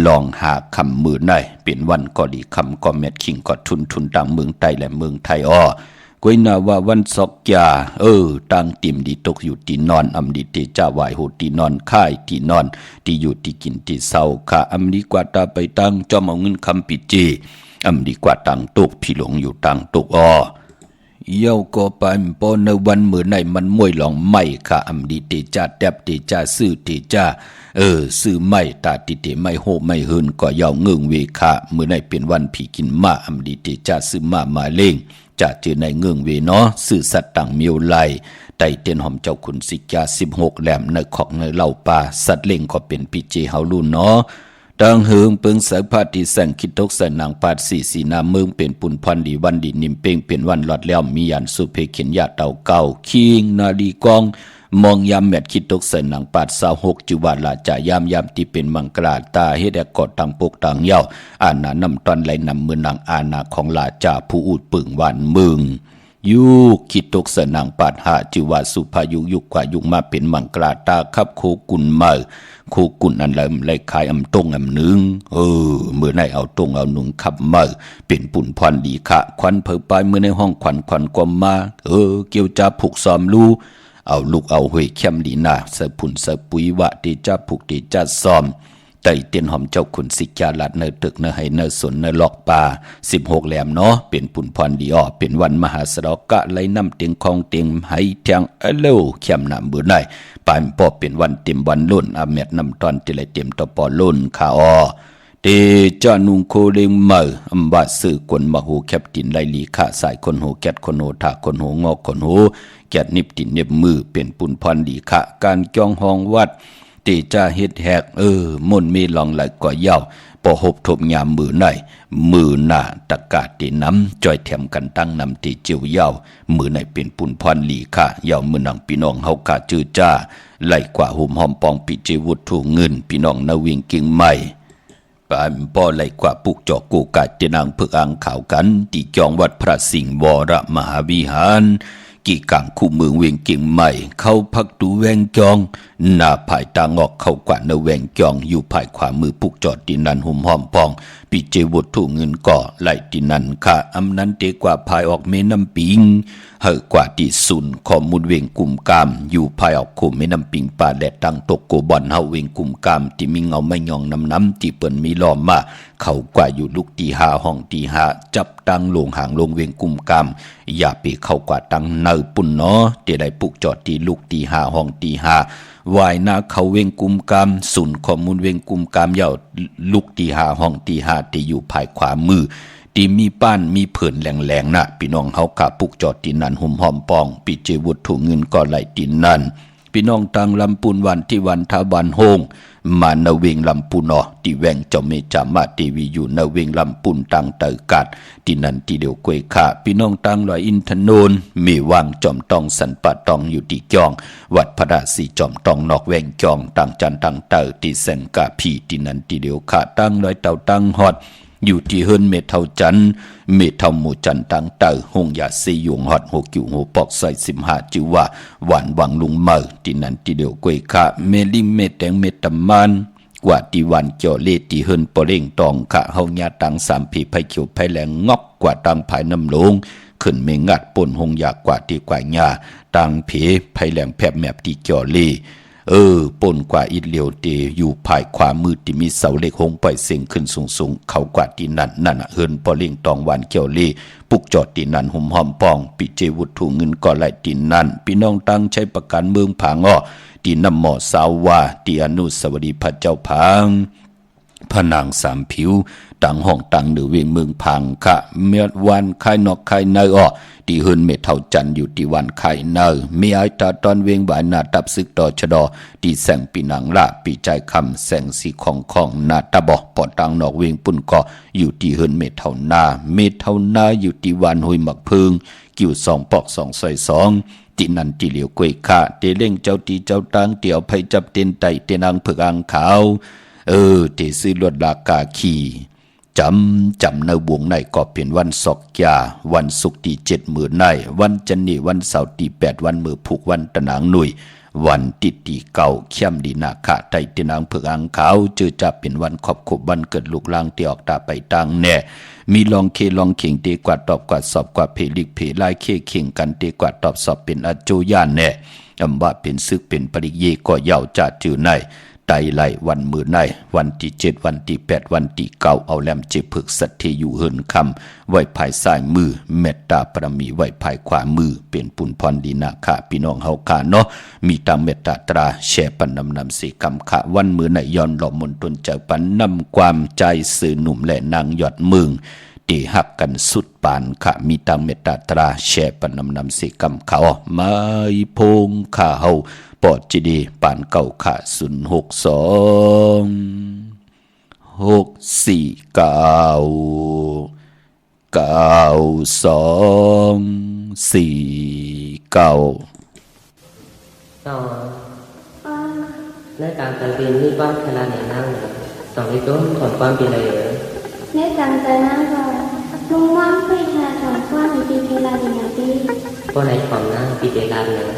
Speaker 3: ลองหาคำมือในเป็นวันก็ดีคำก็เม็ดขิงก็ทุนต่างเมืองไต้และเมืองไทยก้อยนาว่าวันศกยาต่างติ่มดีตกอยู่ตีนอนอำดีเตจ้าวายโหตีนอนค่ายตีนอนที่อยู่ที่กินที่เศร้าค่ะอำดีกว่าตาไปตั้งจอมเอาเงินคำปิดจีอำดีกว่าต่างตกพี่หลงอยู่ต่างตกเย้าก็ไปปอในวันเมื่อไหนมันมวยหลองไม่ค่ะอำดีเตจ่าแดบเตจ่าซื้อเตจ่าซื้อไม่ตาติเตไม่โหไม่เฮินก็เย้าเงืองเวค่ะเมื่อไหนเป็นวันผีกินมาอำดีเตจ่าซื้อมาเล่งจะเจอในเงืองเวเนาะซื้อสัตว์ต่างเมียวไหลไต่เตียนหอมเจ้าขุนสิกา16แหลมในของในเหล่าป่าสัตว์เล่งก็เป็นปีเจเฮาลุ่นเนาะดังเฮิงเปิงสายพาติแสงคิดตกใส่นางปาดสีนาเมืองเป็นปุ่นพันดีวันดีนิมเป้งเป็นวันหลอดแล้วมียันสุเพเขียนยาเต่าเก่าคิงนาดีกองมองยามแมดคิดตกใส่นางปาด26จุวาลาจะยามที่เป็นมังกราตาเฮ็ดกอดต่างปกต่างเย้าอาณานำตอนไหลนำมือนางอาณาของลาจาผู้อูดปึงวันเมืองยุคิดตกสนางปาดหาจิวาสุภายุกว่ายุกมาเป็นมังกราตาคับโคกุนมาโคกุนอันไรขายตรงนึงเมื่อไหนเอาตรงเอาหนุงขับมาเป็นปุ่นพรดีค่ะควันเผยไปเมื่อในห้องควันกวมมาเกี่ยวจะผูกซ้อมลูเอาลูกเอาหวยเข้มดีนาเสผุนเสปุ๋ยวะที่จะผูกที่จะซ้อมไต่เตียนหอมเจ้าขุนสิกาลัดเนตึกเนให้เนสนเนลอกป่า16แหลมเนาะเป็นปุ่นพรดีเป็นวันมหาสดกะไหลน้ำเตียงคองเตียงให้เทียงเร็วเข้มน้ำบืนได้ปานปอเป็นวันเต็มวันล้นอาเม็ดน้ำตอนที่ไหลเต็มตอปอล้นขา เตจานุงโคเลงเมออำบาสื่อคนมาหูแคปตินไลลีขาสายคนหูแกดคนหูถาคนหูงอกคนหูแกดนิบตินเน็บมือเป็นปุ่นพรลีขะการจ้องห้องวัดเตจาเฮ็ดแหกมนมีลองไหลก่อยาวปอหบทบยามมือไหนมือหน้าตะกาตีน้ำจอยแถมกันตั้งนำตีเจียวยาวมือไหนเป็นปุ่นพรลีขะยาวมือนังพี่น้องเฮากาจื้อจ้าไหลกว่าหุ่มหอมปองปิเจวุฒถูเงินพี่น้องนาวิงกิ่งใหม่ปานป้อไหลกว่าปุกจอกกูกาเจนางเพึกอ่างข่าวกันที่จองวัดพระสิงห์วรมหาวิหารกี่กังคู่เมืองเวียงกิ่งใหม่เข้าพักดูแวงจองหน้าภายตางอกเข้ากว่าเนแวงจองอยู่ภายขวามือปุกจอดดินนันหุ่มหอมปองปีเจวดถูเงินก่อไหลดินนันค่ะอำนั้นเตกว่าภายออกเมน้ำปิงเฮกว่าที่สุนข้อมูลเวียงกุ่มกามอยู่ภายออกคู่เมน้ำปิงป่าแดดตังตกโกบอนเฮาเวียงกุ่มกามที่มีเงาไม่ยองน้ำที่เปิ้นมีล้อมมาเขากว่าอยู่ลูกตีหาห้องตีหาจับตังลงหางลงเวียงกุ่มกามอย่าไปเข้ากว่าตังเนอปุ่นเนาะเตได้ปุกจอดตีลูกตีหาห้องตีหาวายนาเขาเวงกุมกามสุนข้อมูลเวงกุมกามยาวลุกตีหาห้องตีหาที่อยู่ภายขวามือที่มีป้านมีเผินแหลงๆนะพี่น้องเฮากะปุกจอดตีนันหุ่มหอมปองปิเจวุฒถูเงินก่อไหลตีนันพี่น้องตังลำปูนวันที่วันทาวันโฮงมาเนเวงลำปูนอที่แวงเจ้าเมจามาทีวีอยู่เนเวงลำปูนตังเตอกัดที่นันที่เดียวกวยขาพี่น้องตังลอยอินทนนมีวางจอมตองสันปะตองอยู่ที่จองวัดพระราศีจอมตองนอกแวงจองตังจันตังเตอที่แสงกะพีที่นันที่เดียวขาตังลอยเต่าตังฮอดอยู่ที่เฮิรนเมเท่าจันเมเท่าหมู่จันตังเตอหงยาซีหยงฮอดหกกิ่วหัวปอกใส่15จิว่าหวานวังลุงเมอที่นันที่เดียวกวยขาเมลิมเมแตงเมตำมันกว่าที่วันเกี่ยวเลตีเฮิรนปอเร่งตองขะเฮาญาตัง3ผีไผเขียวไผแหลงงอกกว่าตังภายน้ำลงขึ้นเมงัดป่นหงยากกว่าที่กว่าญาตังผีไผแหลงแผบแมบที่เกี่ยวเลป่นกว่าอิดเหลียวเตอยู่ภายขวามือที่มีเสาเหล็กหงปล่อยเสียงขึ้นสูงเขากว่าที่นั่นเฮิรนปอเร่งตองหวานเกี่ยวเลปุกจอดที่นั่นหุ่มหอมปองปิเจวุฒถูเงินก่อไหลที่นั่นพี่น้องตั้งใช้ประกันเมืองผางอ้อที่นำหมอสาววาที่อนุสาวรีย์พระเจ้าพางพระนางสามผิวต่างห้องต่างหรือเวียงเมืองพังค่ะเมื่อวันคายนอกคายเนอที่เฮิรนเมเท่าจันอยู่ที่วันคายเนอมีไอตาตอนเวียงบ่ายนาตับซึกต่อชะดอที่แสงปีนังละปีใจคำแสงสีของนาตาบอปอตังนอกเวียงปุ่นก็อยู่ที่เฮิรนเมเท่านาอยู่ที่วันหุยหมักพึงกิ่ว2 ปอก 2 ซอย 2ที่นันที่เหลียวกวยขาเตเล่งเจ้าตีเจ้าตังเตี่ยวไผจับเต็นไตเตนางเผือกอ่างขาวเตซื้อรถลากาขี่จำในวงในก็เป็นวันศอกยาวันศุกร์ที่7มื้อในวันจันทร์นี่วันเสาร์ที่8วันมือผูกวันตะนางหนุ่ยวันติตีเก่าเข้มดีนาคะไตเตนางเผือกอ่างขาวเจอจะเป็นวันขอบขบวันเกิดลูกลางที่ออกตาไปตังแน่มีลองเคลองเข่งเตกว่าตอบกว่าสอบกว่าเพลิกเพลายเคเข่งกันเตกว่าตอบสอบเป็นอโจย่านแน่อำว่าเป็นซึกเป็นปริเยก็ยาวจะจือในไตไหลวันมือในวันที่7วันที่8วันที่9เอาแลมเจผึกสัตเทอยู่เฮิรนคำไว้ภายซ้ายมือเมตตาปรมีไว้ภายขวามือเป็นปุนพรดีนาคะพี่น้องเฮาคาเนาะมีตามเมตตาตราแช่ปันนำสีกำคะวันมือในย้อนหล่อมนตนเจ้าปันนำความใจสื่อหนุ่มและนางยอดมึงที่หักกันสุดปานค่ะมีตามเมตตาตราแช่ปันนำสีกำเขาไม่พงข้าเฮาปอดจีดีปานเก่าค่ะ
Speaker 5: ในการตัดเรียนนี่บ้านคณะไหนนั่งต้องให้ต้นถอนความเป็นอะไร
Speaker 6: ในการแต่นั่งก็ลุงว่างไปหาถอนความในปีเวลาดีนาที
Speaker 5: ก็ในความนั่งปีเวลาเลย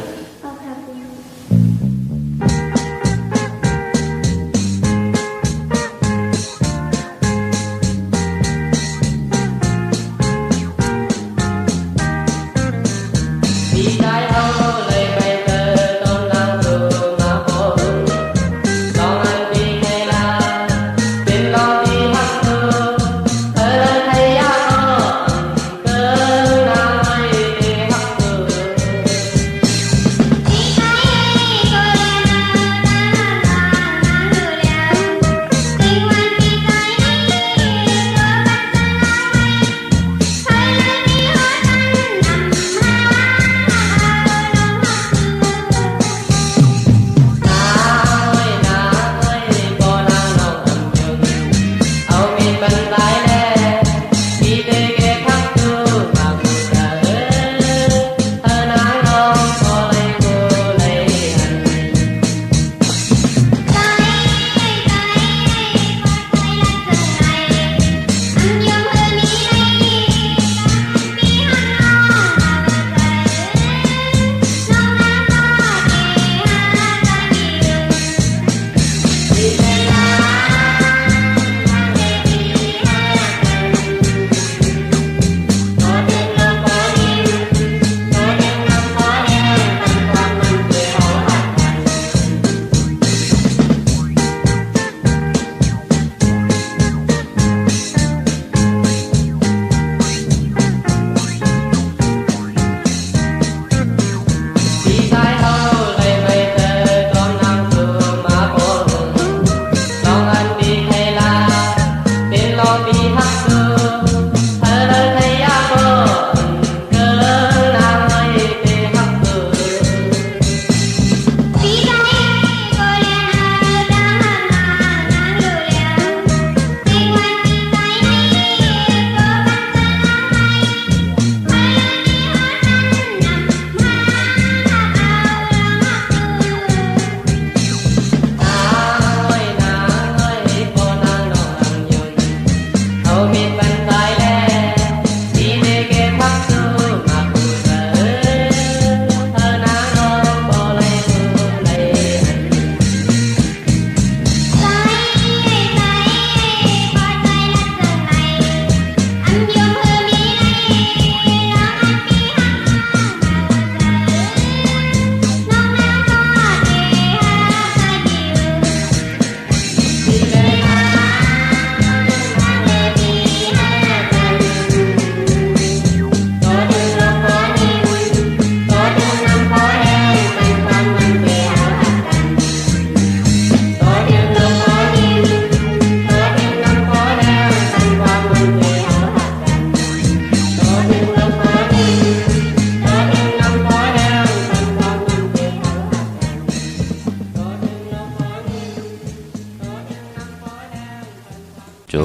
Speaker 3: โจ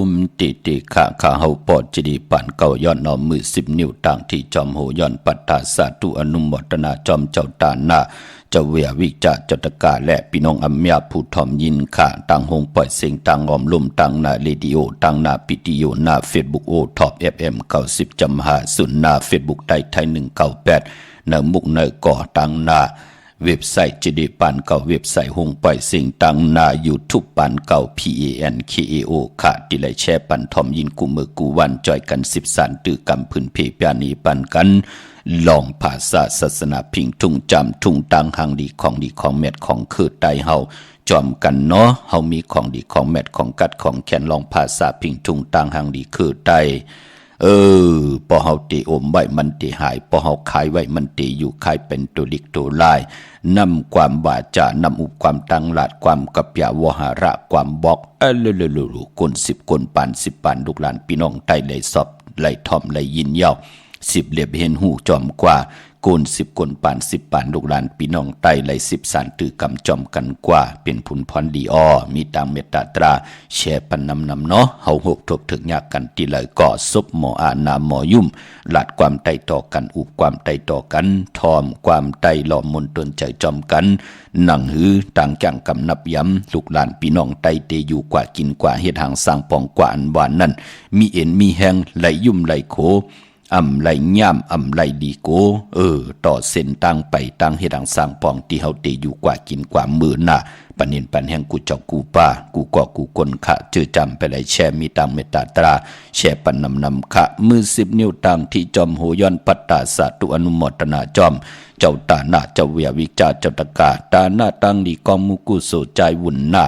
Speaker 3: มติข้าเฮาปอดจดีปั่นเก่าย้อนนอมมือ10 นิ้วต่างที่จอมโหย้อนปัตตาสาธุอนุโมทนาจอมเจ้าตาหน้าเจ้าเวียวิจาจตกาและพี่น้องอัมยาผู้ทอมยินค่ะต่างหงปล่อยเสียงต่างออมลมต่างหน้าเรดิโอต่างหน้าปิติโยหน้า Facebook โอท็อป FM 90.5หน้า Facebook ไทย198เนื้อมุกเนื้อก่อต่างหน้าเว็บไซต์จดีปานเก่าเว็บไซต์หงปล่อยเสียงต่างหน้า YouTube ปานเก่า PANKAO ค่ะที่ไลแชร์ปันทอมยินกูมือกูวันจอยกัน10 สารตือกำพื้นเพปยานีปันกันลองภาษาศาสนาพิงทุ่งจำทุ่งตังหางดีของเม็ดของคือไตเฮาจอมกันเนาะเฮามีของดีของเม็ดของกัดของแขนลองภาษาพิงทุ่งตังหางดีคือไตพอเฮาติอมไว้มันติหายพอเฮาขายไว้มันติอยู่ขายเป็นตัวลิกตัวลายนำความวาจานำอุปความตังหลาดความกับยาวหาระความบอกลุคน10คนปาน10ปานลูกหลานพี่น้องไตเลยสอบเลยทอมเลยยินยาว10เหลียบเห็นหูจอมกว่าโกน10คนปาน10ปานลูกหลานพี่น้องไตเลย10สารตือกำจอมกันกว่าเป็นผุนพรดีมีตามเมตตาตราแชร์ปันนำเนาะเฮาหกทบถึกยากกันที่เลยก่อซบหมออานาหมอยุ่มหลาดความไตต่อกันอุบความไตต่อกันทอมความไตหลอมมนตนใจจอมกันหนังหือต่างจังกำนับย้ำลูกหลานพี่น้องไตเตอยู่กว่ากินกว่าเฮ็ดหางสร้างปองกว่าอันหวานนั่นมีเอ็นมีแหงไหลยุ่มไหลโขไหลย่ำไหลดีโกต่อเส้นตั้งไปตั้งเฮ็ดหางสร้างปองที่เฮาเตอยู่กว่ากินกว่ามื้อหน้าปันเห็นปันแห่งกูเจ้ากูป้ากูก่อกูคนขะเจอจำไปเลยแช่มีตังเมตตาตราแช่ปันนำขะมือ10 นิ้วตังที่จอมโหย้อนปัตตาสาธุอนุโมทนาจอมเจ้าตาหน้าเจ้าเวียวิจาเจ้าตะกาตาหน้าตังดีกองมุกุโสใจวุ่นหน้า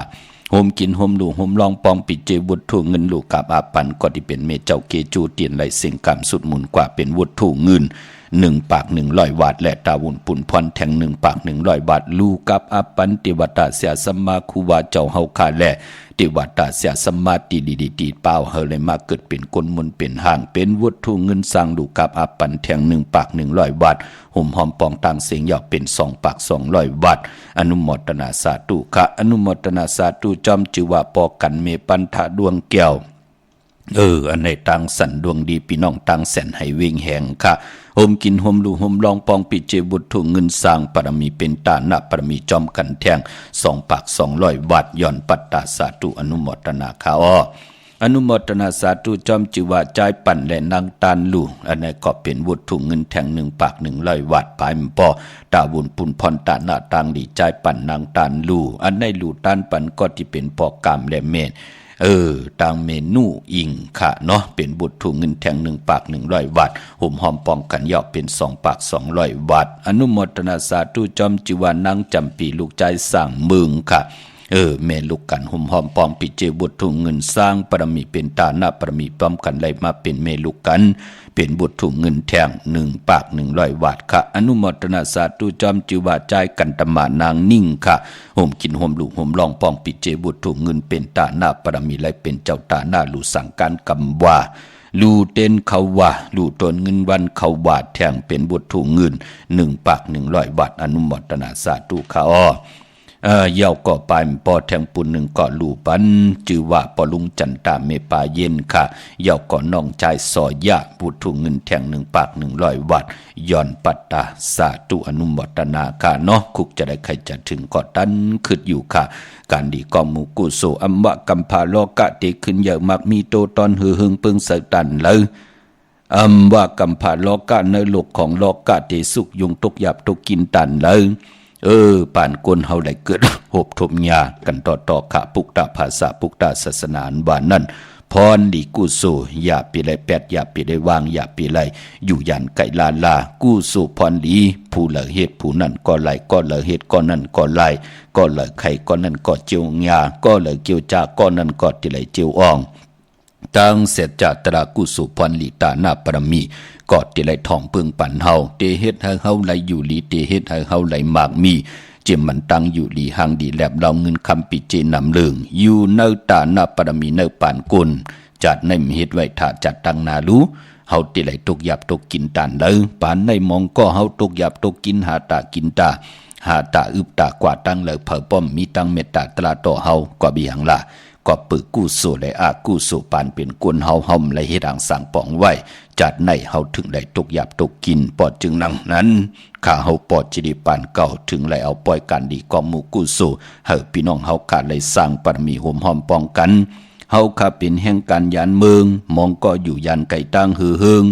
Speaker 3: โฮมกินโฮมดูโฮมลองปองปิเจวุฒถุเงินลูกกับอาปันก็ที่เป็นเมเจ้าเกจูเตียนไหลเสียงกำสุดหมุนกว่าเป็นวุฒถุเงิน1 ปาก 100 บาทและตาวุ่นปุ่นพรแทง1 ปาก 100 บาทลูกับอาปันติวัตาเสียสัมมาคูวาเจ้าเฮาคาแลติวัตาเสียสัมมาติดีเป้าเฮาเลยมาเกิดเป็นกลมนเป็นห่างเป็นวุฒถุเงินสร้างลูกับอาปันแทง1 ปาก 100 บาทห่มหอมปองต่างเสียงยาวเป็น2 ปาก 200 บาทอนุโมทนาสาธุค่ะอนุโมทนาสาธุจอมจิวะปอกันเมปันทะดวงแก้วอันในตังสันดวงดีพี่น้องตังแสนให้เวงแหงค่ะโฮมกินโฮมดูโฮมลองปองปิเจบุตรถุเงินสร้างปรมีเป็นตาหน้าปรมีจอมกันแทง2 ปาก 200 บาทย้อนปัตตาสาธุอนุโมทนาค่ะอนุโมทนาสาธุจอมจิวะใจปั่นและนางตานลูอันนี้ก็เป็นวุฒถุเงินแทง1 ปาก 100 บาทปลายมปอตาบุญปุนพรตาหน้าตังดีใจปั่นนางตานลูอันในลูตานปั่นก็ที่เป็นปอกามและเมนต่างเมนูอิงค่ะเนาะเป็นบุตรถุงเงินแทง1 ปาก 100 บาทห่มหอมปองกันยอกเป็น2 ปาก 200 บาทอนุโมทนาสาธุจอมจิวานังจำปีลูกใจสร้างเมืองค่ะแม่ลูกกันห่มหอมปองปิเจบุตรถุงเงินสร้างปรมีเป็นตาหน้าปรมีป้อมกันไล่มาเป็นแม่ลูกกันเป็นบุตรถุงเงินแทง1 ปาก 100 บาทค่ะอนุโมทนาสาธุจอมจิวาใจกันตมานางนิ่งค่ะห่มกินห่มลูกห่มลองปองปิเจบุตรถุงเงินเป็นตาหน้าปรมีไล่เป็นเจ้าตาหน้าลูสั่งการกำว่าลูเต้นเขาว่าลูตนเงินวันเขาบาทแทงเป็นบุตรถุงเงิน1 ปาก 100 บาทอนุโมทนาสาธุค่ะเย่าก่อปลายปอแทงปุ่น1ก่อลูปันจือว่าปอลุงจันตาเมปาเย็นค่ะเย่าก่อน้องใจสอยะบุตรถุงเงินแทง1 ปาก 100 บาทย้อนปัตตาสาธุอนุโมทนาค่ะเนาะคุกจะได้ใครจะถึงก่อตันขึ้นอยู่ค่ะการดีกอมุกุโสอัมวะกัมพาโลกะเตขึ้นเยอะมากมีโตตอนหือหึงปึงเสตันเลยว่ากัมพาโลกะในโลกของโลกะเตสุกยุงตกหยับตกกินตันเลยป่านกวนเฮาได้เกิดโหบทมยากันต่อขะปุกตาภาษาปุกตาศาสนาบ้านนั่นพรดีกุโสอย่าปีไรแปดอย่าปีได้วางอย่าปีไรอยู่ยันไก่ลากุโสพรดีผู้เหลือเหตุผู้นั่นก็ไหลก็เหลือเหตุก็นั่นก็ไหลก็เหลือไข่ก็นั่นก็เจียวยาก็เหลือเกียวจาก็นั่นก็ที่ไหลเจียวอ่องตังเสร็จจากตรากุสุพรลีตาหน้าปรมีกอดที่ไหลทองเปิงปั่นเฮาเตเฮ็ดให้เฮาไหลอยู่ลีเตเฮ็ดให้เฮาไหลมากมีเจมมันตังอยู่ลีหางดีแลบเราเงินคำปิเจนำเลืองอยู่เนื้อตาหน้าปรมีเนื้อป่านกุลจัดในมเฮ็ดไว้ถ้าจัดตังนารู้เฮาที่ไหลตกหยับตกกินตานเลยป่านในมองก็เฮาตกหยับตกกินหาตากินตาหาตาอึบตากว่าตั้งเลยเผอป้อมมีตั้งเมตตาตราต่อเฮาก็เบียงละ ก็ปึกกู้สู่และอากู้สู่ปานเป็นกวนเฮาห่อมและเฮ็ดอ่างสร้างปองไว้จัดในเฮาถึงได้ตกหยาบตกกินปอดจึงนังนั้นข้าเฮาปอดจิดิปานเก่าถึงไหลเอาปล่อยกันดีกอหมู่กู้สู่เฮาพี่น้องเฮาขาดเลยสร้างปรมีโหมหอมป้องกันเฮาข้าเป็นแห่งการยานเมืองมองก็อยู่ยานไก่ตั้งหือเฮิง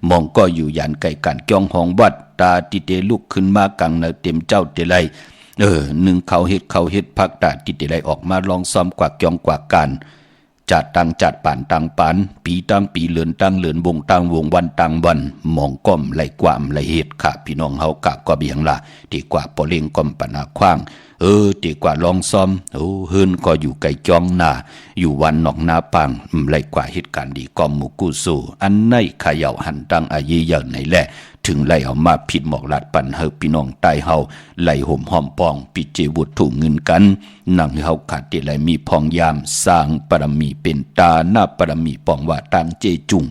Speaker 3: มองก็อยู่ยานไก่กันจ้องห้องวัดตาติเตลุกขึ้นมากังเนเต็มเจ้าเตไลหนึ่งเขาเฮ็ดพักตาติเตไลออกมาลองซ้อมกว่าจ้องกว่าการจัดตั้งจัดป่านตั้งปานปีตั้งปีเหลือนตั้งเหลือนวงตั้งวงวันตั้งวันมองก้มไหลกว่ามไหลเฮ็ดค่ะพี่น้องเฮากะก็เบียงละดีกว่าปอเล่งก้มปนาขว้างดีกว่าลองซ้อมเฮินก็อยู่ไกลจ้องหน้าอยู่วันนอกหน้าปังไหลกว่าเหตุการณ์ดีกอมหมู่กู้สู่อันในขย่าหันตั้งอายีเยินไหนแหละถึงไหลเอามาผิดหมอกลาดปันเฮาพี่น้องใต้เฮาไหลห่มหอมปองปิเจวุฒถูกเงินกันนั่งเฮาขาดเดไหลมีพองยามสร้างปรมีเป็นตาหน้าปรมีปองว่าตังเจจุง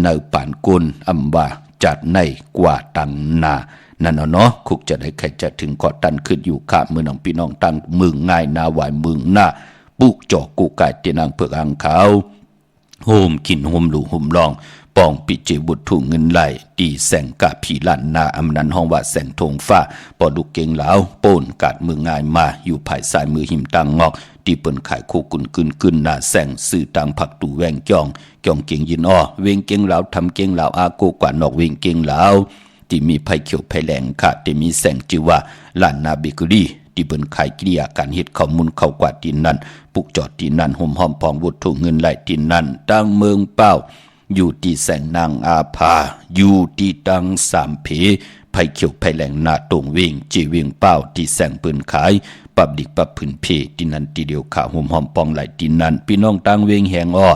Speaker 3: เนปานกุลอำว่าจัดในกว่าตังนานั่นเนาะคุกจะได้ใครจะถึงก่อตันขึ้นอยู่ข้ามือน้องพี่น้องตั้งมึงง่ายนาหวายมึงหน้าปุกจอกกูกายเตนางเผือกอ่างขาวโฮมกินโฮมหลูโฮมลองปองปิเจบุตรถูกเงินไหลตีแสงกะผีลันนาอำนันห้องว่าแสงธงฟ้าปอดุกเก่งเหลาโป้นกาดมือง่ายมาอยู่ภายสายมือหิมตังงอกตีเปิ้นขายคู่กุนกึนหน้าแสงสื่อตามผักตูแวงจ้องเก่งยินอ้อเวงเก่งเหลาทำเก่งเหลาอาโกกว่านอกเวงเก่งเหลาที่มีไผ่เขียวไผ่แหลงค่ะที่มีแสงจิว่าลานนาเบเกอรี่ที่เปิ้นขายกิริยาการเฮ็ดข้าวมุนข้าวกว่าดินนั้นปุกจอดดินนั้นห่มหอมพองวุฒถูกเงินไหลดินนั้นตั้งเมืองเป้าอยู่ที่แสงนางอาภาอยู่ที่ตังสามเพไผ่เขียวไผ่แหลงหน้าตรงเวงจีเวงเป้าที่แสงปืนขายปับดิกปับพื้นเพดินนั้นทีเดียวขาห่มหอมปองไหลดินนั้นพี่น้องตังเวงแหงอ้อ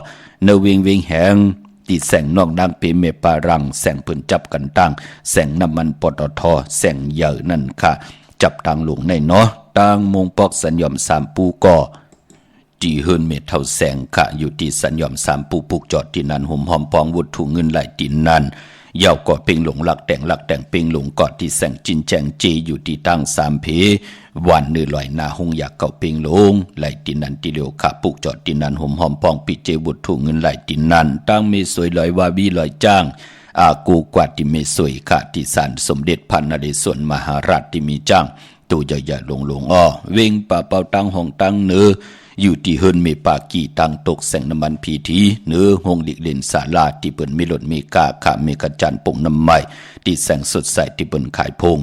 Speaker 3: เนเวงแหงตีแสงนอกดังเปเมปารังแสงปืนจับกันตั้งแสงน้ำมันปตทแสงเหยื่อนั่นค่ะจับตังหลงในเนาะตังมงปอกสัญญอมสามปูก่อจีเฮินเมทเท่าแสงค่ะอยู่ที่สัญญอมสามปูปุกจอดที่นั้นห่มหอมปองวุฒถูเงินไหลดินนั้นยาวกอดเพ่งหลงหลักแต่งเพ่งหลงกอดที่แสงจินแจงจีอยู่ที่ตั้งสามเพวันเนื้อลอยนาหงอยากเก่าเพ่งหลงไหลดินนั้นทีเดียวขาปุกจอดดินนั้นห่มหอมปองปิเจวุฒถูเงินไหลดินนั้นตั้งเมสวยลอยวาบีลอยจ้างอากูกวาดที่เมสวยค่ะที่ศาลสมเด็จพระนเรศวรมหาราชที่มีจ้างตัวใหญ่ๆลงอ้อเวงป่าเป่าตั้งห้องตั้งเนื้ออยู่ที่เฮินเมปากีตังตกแสงน้ำมันพีทีเนื้อหงดิกเลนสาลาที่เปิ้นมีรถมีกาขาเมกจันปงน้ำไม้ที่แสงสดใสที่เปิ้นขายพง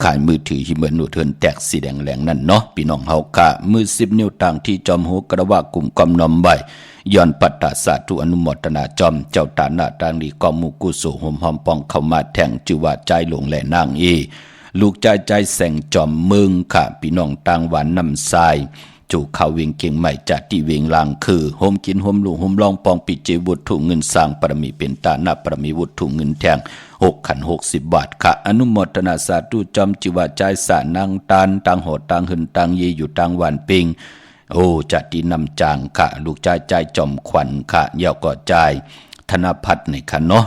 Speaker 3: ขายมือถือที่เหมือนหนูเทินแตกสีแดงแหลงนั่นเนาะพี่น้องเฮากะมือ10 นิ้วต่างที่จอมโหกระว่ากลุ่มกอมนอมใบย้อนปัตตาสาธุอนุโมทนาจอมเจ้าตาหน้าต่างนี้กอมมุกุโสหอมหอมปองเข้ามาแทงจือว่าใจหลงแหลนางลูกใจแสงจอมเมืองค่ะพี่น้องต่างหวานน้ำทรายจู่ข่าวเวียงเก่งใหม่จากที่เวียงลางคือโฮมกินโฮมหลูโฮมลองปองปิเจวุฒถูเงินสร้างปรมีเป็นตาหน้าปรมีวุฒถูเงินแทง6 ขัน 60 บาทค่ะอนุโมทนาสาธุจอมจิว่าใจสานางตานตังโหตังหึนตังเยอยู่ตังหวานปิงโอ้จัดที่นำจางค่ะลูกใจจอมขวัญค่ะเยาวก็ใจธนพัฒน์ในค่ะเนาะ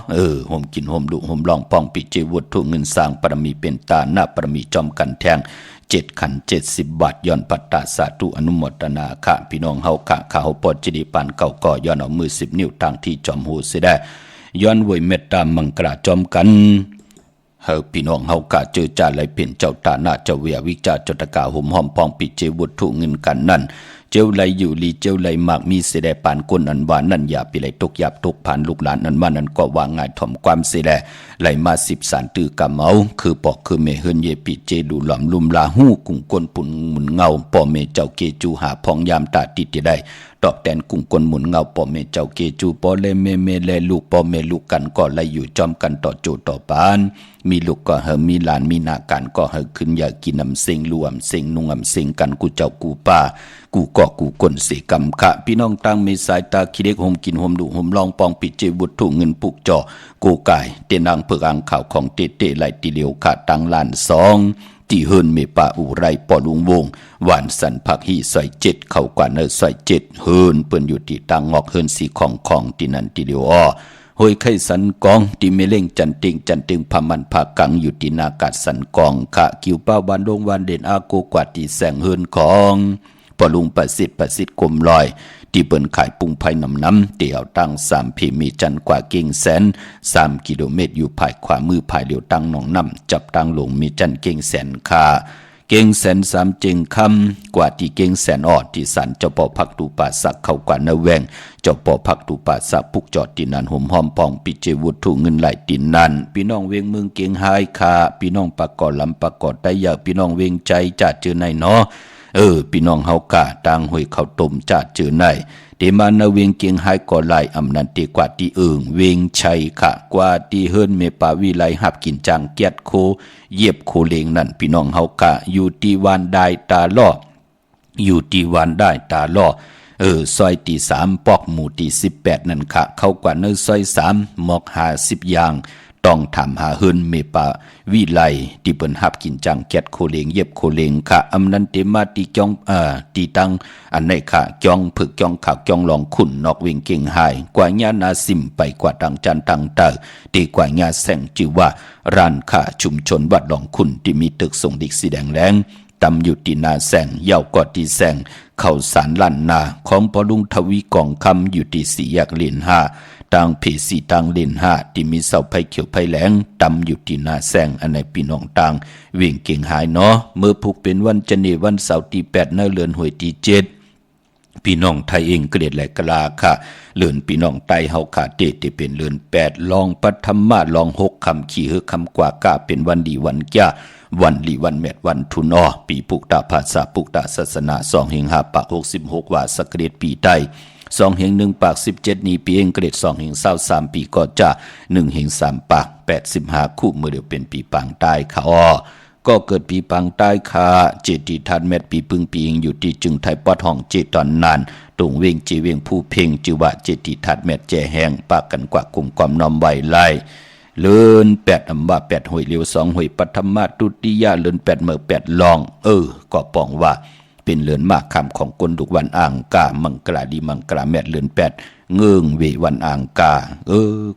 Speaker 3: โฮมกินโฮมดุโฮมลองปองปิเจวุฒถูเงินสร้างปรมีเป็นตาหน้าปรมีจอมกันแทง7 ขัน 70 บาทย้อนปัตตาสาธุอนุโมทนาค่ะพี่น้องเฮาค่ะข้าเฮาปอดจิดีปานเก่าก่อย้อนเอามือ10 นิ้วทางที่จอมหูเสียได้ย้อนไว้เมตตามังกราจอมกันเฮาพี่น้องเฮากะเจอจาไหลเพ่นเจ้าตาหน้าเจ้าเวียวิจาจตกาห่มหอมปองปิเจวุฒถูเงินกันนั่นเจ้าไหลอยู่ลีเจ้าไหลมากมีเสดปานก้นอันหวานนั่นอย่าไปไหลตกหยาบตกผ่านลูกหลานนั้นมานั้นก็วางง่ายถ่อมความเสดไหลมา10 สารตือกะเมาคือปอกคือเมเฮินเยปิเจดูหลอมลุมลาหู้กุ่งก้นปุ่นหมุนเงาป่อเมเจ้าเกจูหาพองยามตาติดได้ตอบแทนกุ่งก้นหมุนเงาป่อเมเจ้าเกจูป่อเลเมเลลูกป่อเมลูกกันก็ไหลอยู่จอมกันต่อโจต่อปานมีลูกก็เฮมีหลานมีนาการก็เฮขึ้นอยากกินน้ำเซ็งรวมเซ็งนุ่งน้ำเซ็งกันกูเจ้ากูป่ากูก็กูกลเสกรรมค่ะพี่น้องตั้งมีสายตาคิเล็กโฮมกินโฮมดุโฮมลองปองปิเจวุฒถูเงินปุกจ่อกูกายเตนางเผือกอ่างข่าวของเตไหลตีเหลียวค่ะตังล้าน2ที่เฮินเมปาอุไรปอลุงวงหวานสันผักฮีซอย7เข้ากว่าเนอซอย7เฮินเปิ้นอยู่ที่ตังงอกเฮินสีของที่นั่นตีเหลียวอ้อหอยไข่สันกองที่เมเล่งจันติงพามันผากังอยู่ที่นากาศสันกองค่ะกิวป้าวันดงวันเด่นอาโกกว่าที่แสงเฮินของป อลุงประสิทธิ์กลมลอยที่เปิ้นขายปุงไผ่น้ำเตี่ยวตั้ง3 พีมีจันกว่าเก่งแสน3 กิโลเมตรอยู่ภายขวามือภายเหลียวตั้งหนองน้ำจับตั้งหลงมีจันเก่งแสนคาเก่งแสน3เจงคำกว่าที่เก่งแสนออดที่สันเจ้าปอพักตูป่าสักเข้ากว่านาแวงเจ้าปอพักตูป่าสักปุกจอดตินันห่มหอมปองปิเจวุฒถูเงินไหลตินันพี่น้องเวงเมืองเก่งหายคาพี่น้องปากกอลำปากกอได้ยาพี่น้องเวงใจจัดเจอในเนาะพี่น้องเฮากะต่างหวยข้าวต้มจัดเจอในเดมานาเวงเกียงไฮก่อไหลอำนันเตกว่าที่เวงชัยขะกว่าที่เฮิรนเมปาวิไลหับกินจังเกียดโคเย็บโคเลงนั่นพี่น้องเฮากะอยู่ที่วานได้ตาล่ออยู่ที่วานได้ตาล่อซอยที่3ปอกหมู่ที่18นั่นค่ะเข้ากว่าเนซอย3หมอก50อย่างต้องถามหาเฮิรนเมปาวิไลที่เปิ้นหับกินจังเกียดโคเลงเย็บโคเลงค่ะอำนันเตมาที่จองที่ตั้งอันไหนค่ะจองผึกจองขาวจองลองขุนนอกเวงเก่งหายกว่าญานาซิมไปกว่าดังจันตังเตอตีกว่าญาแสงจือว่าร้านค้าชุมชนวัดลองขุนที่มีตึกส่งดิกสีแดงแรงตำอยู่ที่นาแสงเย่ากอดที่แสงเข้าสารลั่นนาของพอลุงทวีกองคำอยู่ที่4 แยกเลน5ต่างเพสีต่างเลน5ที่มีเสาไผ่เขียวไผ่แหลงตำอยู่ที่นาแสงอันในพี่น้องต่างเวียงเก่งหายเนาะเมื่อผูกเป็นวันจันทร์วันเสาร์ที่8ในเดือนหวยที่7พี่น้องไทยเองเกลียดและกลาค่ะเลือนพี่น้องไตเฮาขาเตที่เป็นเลือน8ลองปัทมะลอง6คำขี่ฮือคำกว่ากะเป็นวันดีวันแก่วันลีวันแมดวันทุนอปีปุกตาภาษาปุกตาศาสนา2เฮง5ปาก66ว่าสกเกตปีใต้2เฮง1ปาก17นี้ปีเองเกรด2เฮง23ปีก็จะ1เฮง3ปาก85คู่เมื่อเดียวเป็นปีปางใต้ค่ะก็เกิดปีปางใต้ค่ะเจดีทันแมดปีปึงปีเองอยู่ที่จึงไทยปอดห้องเจตอนนานตรงเวงจีเวงผู้เพ่งจือว่าเจดีทันแมดแจแห้งปากกันกว่ากลุ่มความนอมไว้ไล่เลื่อน8อำว่า8หวยเลียว2หวยปัทมาตุติยาเลื่อน8เมื่อ8ลองก็ปองว่าเป็นเลือนมากคำของคนดุกวันอ่างกามังกราดีมังกราแมดเลือน8เงื่งเววันอ่างกา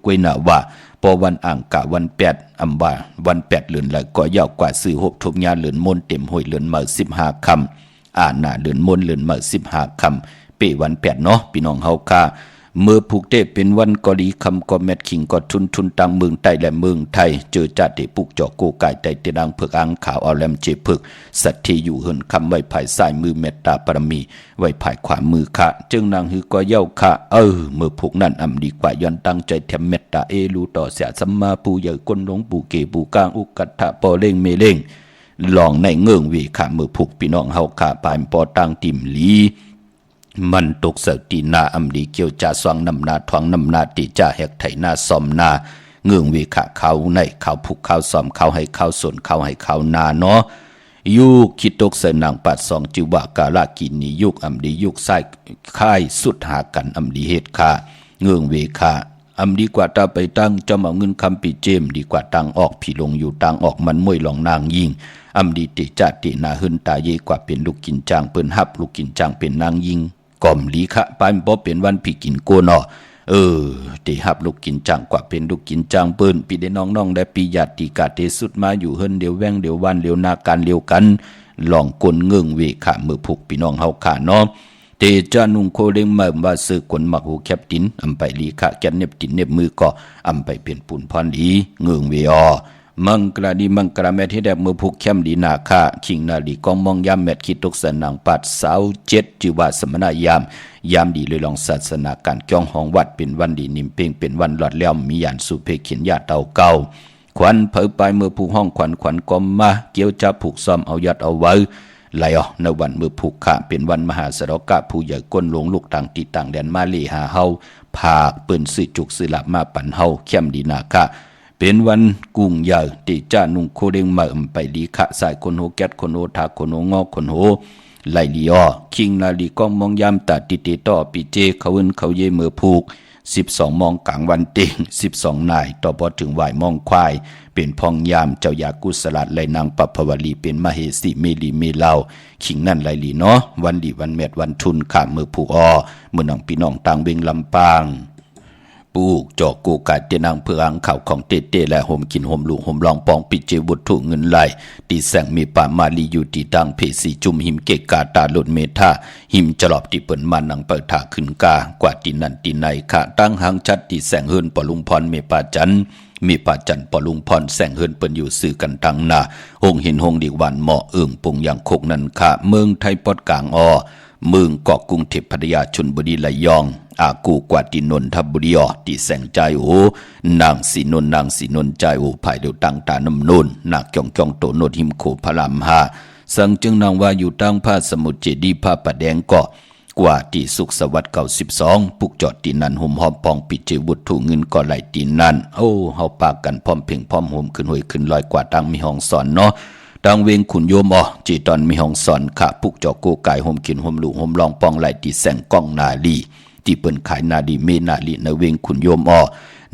Speaker 3: กวยหนาว่าพอวันอ่างกาวัน8อำว่าวัน8เลือนแล้วก็ยาวกว่าสื่อ6ทุกญาเลือนมนเต็มหวยเลือนมา15คำหน้าเลือนมนเลือนมา15คำเปวัน8เนาะพี่น้องเฮาค่ะเมื่อผูกเตเป็นวันกอลีคำก็แมดขิงก็ทุนต่างเมืองใต้และเมืองไทยเจอจัดเตปุกจอโกไก่ไตเตดังเผือกอ่างขาวเอาแลมเจพึกสัตทีอยู่เฮินคำไว้ภายซ้ายมือเมตตาปรมีไว้ภายขวามือค่ะจึงนางฮือก็เย้าค่ะเมื่อผูกนั้นดีกว่าย้อนตั้งใจแถมเมตตารูต่อเสียสัมมาปูใหญ่ก้นหลงปูเกปูกลางอุกัตถะปอเล่งเมเล่งลองในเงื่องวีค่ะเมื่อผูกพี่น้องเฮาค่ะปายปอตังติมลีมันตกเสตีนาอำดีเกี่ยวจ่าสวงนำนาทวงนำนาตีจ่าแหกไถนาซอมนาเงื่องวิขะเขาในเขาผูกเขาซอมเขาให้เขาส่วนเขาให้เขานาเนาะยุคคิดตกเสนางปัด2จิวากาลากินียุคอำดียุคไส้ค่ายสุดหากันอำดีเฮ็ดค่ะเงื่องวิขะอำดีกว่าตาไปตั้งจำเอาเงินคำปีเจมดีกว่าตังออกผีลงอยู่ตังออกมันมวยหลองนางยิงอำดีติจัดตินาหึนตาเยกว่าเป็นลูกกินจางเปิ้นฮับลูกกินจางเป็นนางยิงก่อมลีคะปานบ่เป็นวันพี่กินโกนติฮับลูกกินจังกว่าเป็นลูกกินจังเปิ้นพี่ได้น้องๆได้ปีญาติกาเตสุดมาอยู่เฮิรนเดียวแว่งเดียววันเดียวนาการเดียวกันลองกลเงื่องเวขะมือผูกพี่น้องเฮาค่ะเนาะเตจานุงโคเด้งมาว่าซื้อกลมักหูแคบตินอำไปลีคะแกนเน็บตินเน็บมือก็อำไปเป็นปุ่นพรดีเงื่องเวมังกราดีมังกราแมทที่แดบมือผูกเข้มดีนาคาขิงนาลีกองมองยามแมทคิดตกสนางปัดเสา7จิวาสมณยามดีเลยลองศาสนาการจ้องห้องวัดเป็นวันดีนิมเพ่งเป็นวันหลอดแล้วมียานสุเพเขียนญาติเต่าเก่าขวัญเผยไปเมื่อผูกห้องขวัญกอมมาเกี่ยวจะผูกซ้อมเอายัดเอาไว้ไหลในวันเมื่อผูกขะเป็นวันมหาสรกะผู้ใหญ่ก้นหลวงลูกต่างตีต่างแดนมาเลหาเฮาผากเปิ้นสื่อจุกสื่อหลับมาปั่นเฮาเข้มดีนาคาเป็นวันกุ้งใหญ่ติจ้านุงโคเด้งมาไปลีขะสายคนโหแก๊ดคนโหทาคนโหงอคนโหไลลีคิงนาลีก้องมองยามตาติเตต่อปีเจเขาเอิ้นเขาเยเมื่อผูก12 มองกลางวันเต็ง12 นายต่อพอถึงไหวมองควายเป็นพองยามเจ้ายากุสลัดไลนางปัปภวลีเป็นมเหสีเมลีเมลาขิงนั่นไลลีเนาะวันดีวันเม็ดวันทุนขาเมื่อผูกเมื่อน้องพี่น้องต่างเวงลำปางป ปูกจอกกูกาเตนังเพื่ออังข่าวของเตเตและห่มกินห่มลูกห่มลองปองปิเจบุตถุเงินไหลตีแสงมีป่ามาลีอยู่ตีดังเพสีจุมหิมเกกาตาลดเมธาหิมจลอบตีเปิ่นมานังเปิดถาขึ้นกากว่าตีนันตีในขะตั้งหางชัดตีแสงเฮินปอลุงพรเมปาจันมีป่าจันปอลุงพรแสงเฮินเปิ่นอยู่สื่อกันตังนาหงหินหงดีวันเหมาะปงอย่างโคกนันขะเมืองไทยปอดกลางอเมืองเกาะกรุงเทพพัทยาชลบุรีระยองอากูกว่าตินนทบุรีตีแสงใจโอนางสีนนใจโอภายเดียวตั้งตานำนุนนักจองโตโนดหิมโขพระรามห้าสังจึงนางว่าอยู่ตั้งผ้าสมุทรเจดีผ้าปะแดงเกาะกว่าตีสุขสวัสดิ์เก่า12ปุกจอดตีนันห่มหอมปองปิเจบุตรถูเงินก่อไหลตีนันโอ้เฮาปากกันพร้อมเพ่งพร้อมห่มขึ้นห้วยขึ้นลอยกว่าตั้งมีห้องสอนเนาะดังเวงขุนโยมจีตอนมีห้องสอนขะปุกจอโกกายห่มกินห่มลูกห่มลองปองไหลตีแสงก้องนาลีที่เปิ้นขายนาดีเมนาลีในเวงขุนโยม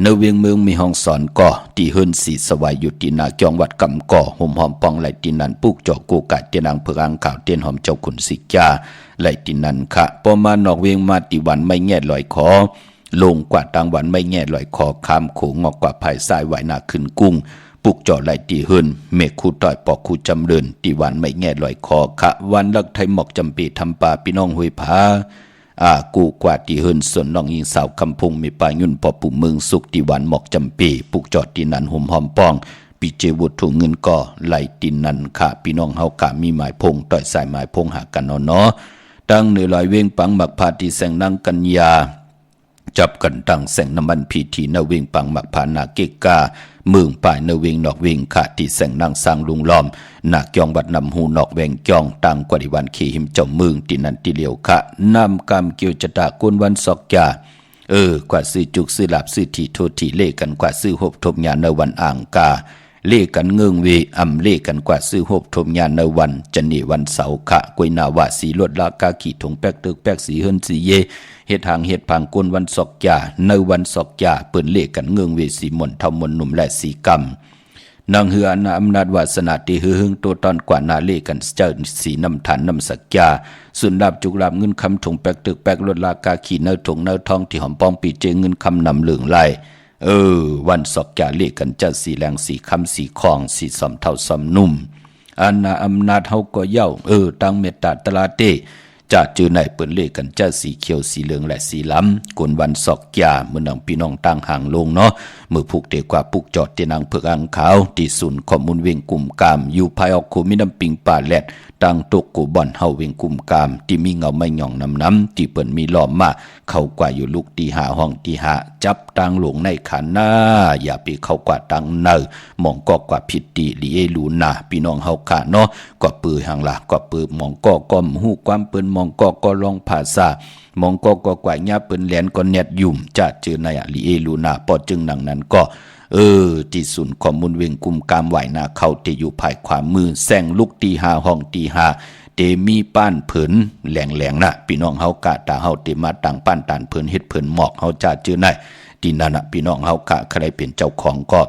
Speaker 3: ในเวียงเมืองมีห้องสอนก่อที่เฮิรนสีสวายอยู่ที่นาจองวัดกำก่อห่มหอมปองไหลตินันปุกจอกโกกะเตียนางเพื่ออังข่าวเตียนหอมเจ้าขุนสิกาไหลตินันค่ะพอมานอกเวียงมาติวันไม่แง่ลอยคอลงกว่าต่างวันไม่แง่ลอยคอข้ามโขงงอกกว่าภายซ้ายไหวนาขึ้นกุ้งปุกจอไหลตีเฮิรนเมฆคูต่อยปอกคูจำเริญตีวันไม่แง่ลอยคอค่ะวันลักไทยหมอกจำปีทำป่าพี่น้องห้วยผากูกว่าตีเฮินส่วนน้องยิงสาวคำพงมีปลายยุ่นปอปุ่มเมืองสุกตีวันหมอกจำปีปุกจอดตีนันห่มหอมปองปีเจวุฒถุเงินก่อไหลตีนันค่ะพี่น้องเฮากะมีหมายพงต่อยสายหมายพงหากันเนาะตั้งเหนือลอยเวงปังหมักพาตีแสงนางกัญญาจับกันตั้งแสงน้ำมันพีทีนเวงปังหมักพานาเกกาเมืองป่ายนเวงนอกเวงขาตีแสงนางสร้างลุงล้อมนักยองบัดนำหูนอกแวงจองตั้งกว่าดิวันขี่หิมเจ้าเมืองตีนันตีเหลียวขะนำกำเกี่ยวจตะกุนวันศอกยากว่าซื้อจุกซื้อหลับซื้อทีโททีเล่กันกว่าซื้อหบทบญาณในวันอ่างกาเล่กันเงืองเวเล่กันกว่าซื้อหบทบญาณในวันจันนีวันเสาร์ขะกวยนาวาสีลวดลากาขี่ถงแป๊กตึกแป๊กสีเฮิรนสีเยเฮ็ดหางเฮ็ดพังกวนวันศอกยาในวันศอกยาเปิ้นเล่กันเงืองเวสีมนเท่ามนหนุ่มและสีกำนางเหือนาอำนาจวาสนาตีหือหึงตัวตอนกว่านาเล่กันเจ้าสีน้ำฐานน้ำสักยาสุนดาบจุกลาบเงินคำถงแปกตึกแปกลดลากาขี่เนื้อถงเนื้อทองที่หอมปองปีเจเงินคำนำเหลืองไหลวันศอกยาเล่กันเจ้าสีแรงสีคำสีคองสีสมเท่าสมนุ่มอาณาอำนาจเฮาก็เย้าตั้งเมตตาตลาเตจะจือในเปิ้นเล่กันเจ้าสีเขียวสีเหลืองและสีล้ำกวนวันศอกยาเมื่อนังพี่น้องตั้งห่างลงเนาะเมื่อผูกเตกว่าผูกจอดเตนางเผือกอังขาวที่ศูนย์ข้อมูลเวงกลุ่มกามอยู่ภายออกโคมิน้ำปิงป่าแลดตั้งตกกูบ่อนเฮาเวงกลุ่มกามที่มีเงาไม่หย่องน้ำที่เปิ้นมีล้อมมาเข้ากว่าอยู่ลูกตีหาห้องตีหาจับตังหลงในขันหน้าอย่าไปเข้ากว่าตังเนอมองก็กว่าผิดตีลีเอลูนาพี่น้องเฮาค่ะเนาะกว่าปือหังละกว่าปือมองก็หูความเปิ้นมองก็ลองภาษามองก็กว่าญาเปิ้นแหลนก็แนดยุ่มจะเจอในลีเอลูนาพอจึงหนังนั้นก็ที่ศูนย์ข้อมูลเวงกลุ่มกามไหวนาเขาเตอยู่ภายขวามือแซงลูกตีหาห้องตีหาเตมีป้านเผินแหลงนะพี่น้องเฮากะตาเฮาเตมาต่างป้านตานเผินเฮ็ดเผินหมอกเฮาจะเจอในที่นั่นน่ะพี่น้องเฮากะใครเป็นเจ้าของก็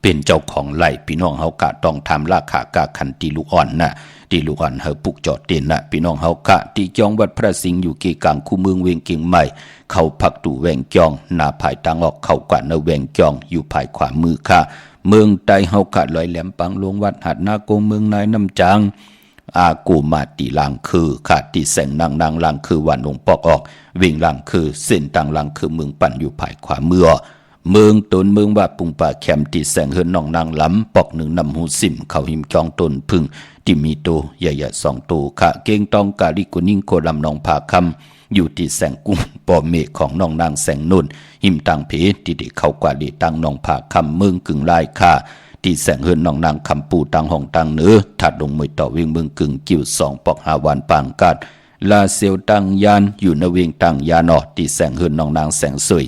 Speaker 3: เป็นเจ้าของไร่พี่น้องเฮากะต้องทำราคากะคันตีลูกอ่อนนะที่ลูกอ่อนเฮาปุกจอดเต้นนะพี่น้องเฮากะที่จองวัดพระสิงห์อยู่เกกลางคู่เมืองเวียงเก่งใหม่เข้าพักตู่แวงจองหน้าภายตังออกเข้ากว่าในแวงจองอยู่ภายขวามือค่ะเมืองใต้เฮากะลอยแหลมปังหลวงวัดหัดนาโกเมืองนายน้ำจางอากูมาตีลางคือขาดตีแสงนางลางคือวันหลวงปอกออกวิ่งลางคือเส้นต่างลางคือเมืองปั่นอยู่ภายขวามือเมืองตนเมืองว่าปุงป่าแคมตีแสงเฮิรนน้องนางล้ำปอกหนึ่งนำหูสิมเขาหิมจองตนพึ่งที่มีโตใหญ่ๆ2ตัวค่ะเก่งตองกาลิกุนิ่งโคลำนองผาคำอยู่ที่แสงกุ้งปอเมฆของน้องนางแสงนุ่นหิมตังเพที่ได้เข้ากว่าลีตังน้องผาคำเมืองกึ่งลายค่ะที่แสงเฮิรนน้องนางคำปูตังห้องตังเนื้อถัดลงมือต่อเวียงเมืองกึ่งกิ้ว2ปอกหาวานปางกัดลาเซียวตังยานอยู่ในเวียงตังยานอที่แสงเฮิรนน้องนางแสงสวย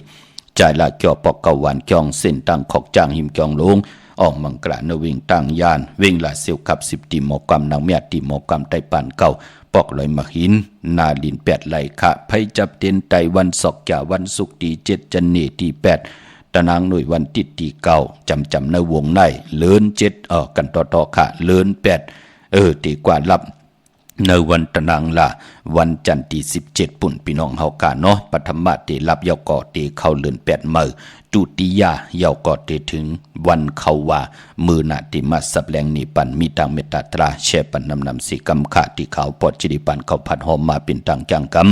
Speaker 3: จ่ายละเกี่ยวปอกเกาหวานจองเส้นตังขอกจางหิมจองลงออกมังกระนวิ่งตั้งยานวิ่งละเซียวขับ10ตีหมอกำนางเมียตีหมอกำไตปานเก่าปอกลอยมาหินนาลิน8ไหลคะไผจับเต็นไตวันศอกจ่าวันศุกร์ที่7จันนีที่8ตะนางหน่วยวันติดที่เก่าจำในวงในเลิน7กันต่อค่ะเลิน8ตีกว่าลับ ในวันตะนังละวันจันทร์ที่17ปุ่นพี่น้องเฮากาเนาะปฐมะเตรับเยาก่อเตเข้าเลือน8มื้อจุติยาเยาก่อเตถึงวันเขาว่ามือนาติมาสับแลงนี่ปันมีตังเมตตาตราแช่ปันนำสิกรรมขาที่เขาปอดจิริปันเขาผัดหอมมาเป็นตังจังกรรม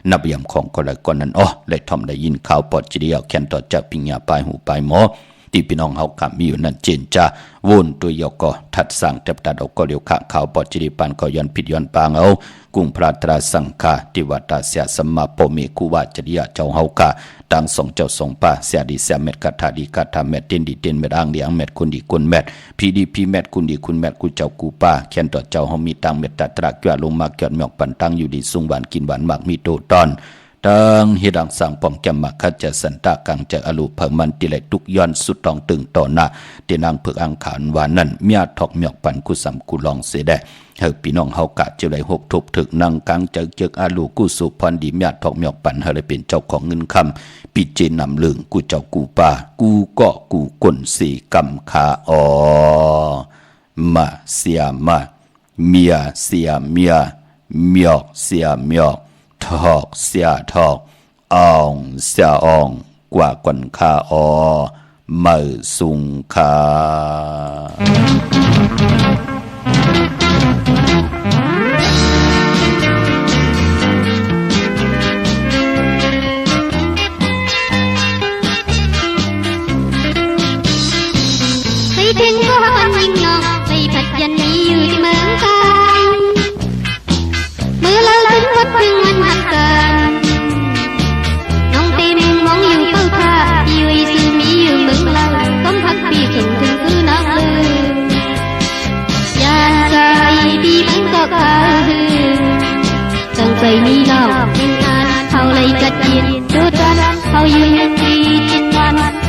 Speaker 3: นับยามของคนละก่อนนั้นเลยทอมได้ยินข่าวปอดจิริเอาแค้นต่อจากปิญญาปลายหูปลายหมอที่พี่น้องเฮากะมีอยู่นั่นเจนจ้าวนตัวยอกอทัดสั่งแทบตัดออกก็เดียวขะข่าวปอดจิริปันก็ย้อนผิดย้อนปางเอากุ้งพระตราสังฆาติวัตาเสียสัมมาโปเมกุวาจริยะเจ้าเฮากะดังส่งเจ้าส่งป่าเสียดีเสียเม็ดกัทาดีกัทาเม็ดเต้นดีเต้นเม็ดอ่างเดียงเม็ดคุณดีคุณเม็ดพีดีพีเม็ดคุณดีคุณเม็ดกูเจ้ากูป่าแค้นต่อเจ้าเฮามีตังเม็ดตะตระเกลือลงมาเกิดหมอกปันตั้งอยู่ดีสุงหวานกินหวานมากมีโตตอนดังเฮดังสังปองแกมมักขจะสันตากังจะอลูเพิงมันติไหลทุกย้อนสุดตองตึงต่อหน้าเตนางเผือกอังขานวานั้นเมียทอกหมอกปันกุสัมกุลองเสดเฮาพี่น้องเฮากะจะไหลหกทุบถึกนางกังเจกอาลูกุสุพรดีเมียทอกหมอกปันเฮาเลยเป็นเจ้าของเงินคำปิเจนำเลืองกูเจ้ากูป่ากูก็กูกลสีกำขามาเสียมาเมียเสียเมียเมียกเสียเมียกทอกเสียทอกอ่องเสียอ่องกว่าก่อนข้ามือสุงคา
Speaker 6: ถึงก็วันยิ่งนองไปผัดยันนี้อยู่ที่เมืองไทยเมื่อเราถึงวัดถึงวันหักกันน้องเต็มมองอยู่เฝ้าท่าอยู่อีซื่อมีอยู่เมืองเราต้มพักปีส่งถึงคือน้ำลือยานใจพี่มันก็ขาหือจังใจมีน้องเป็นงานเขาเลยกัดยินดูจันเขาอยู่ยังดีจินวัน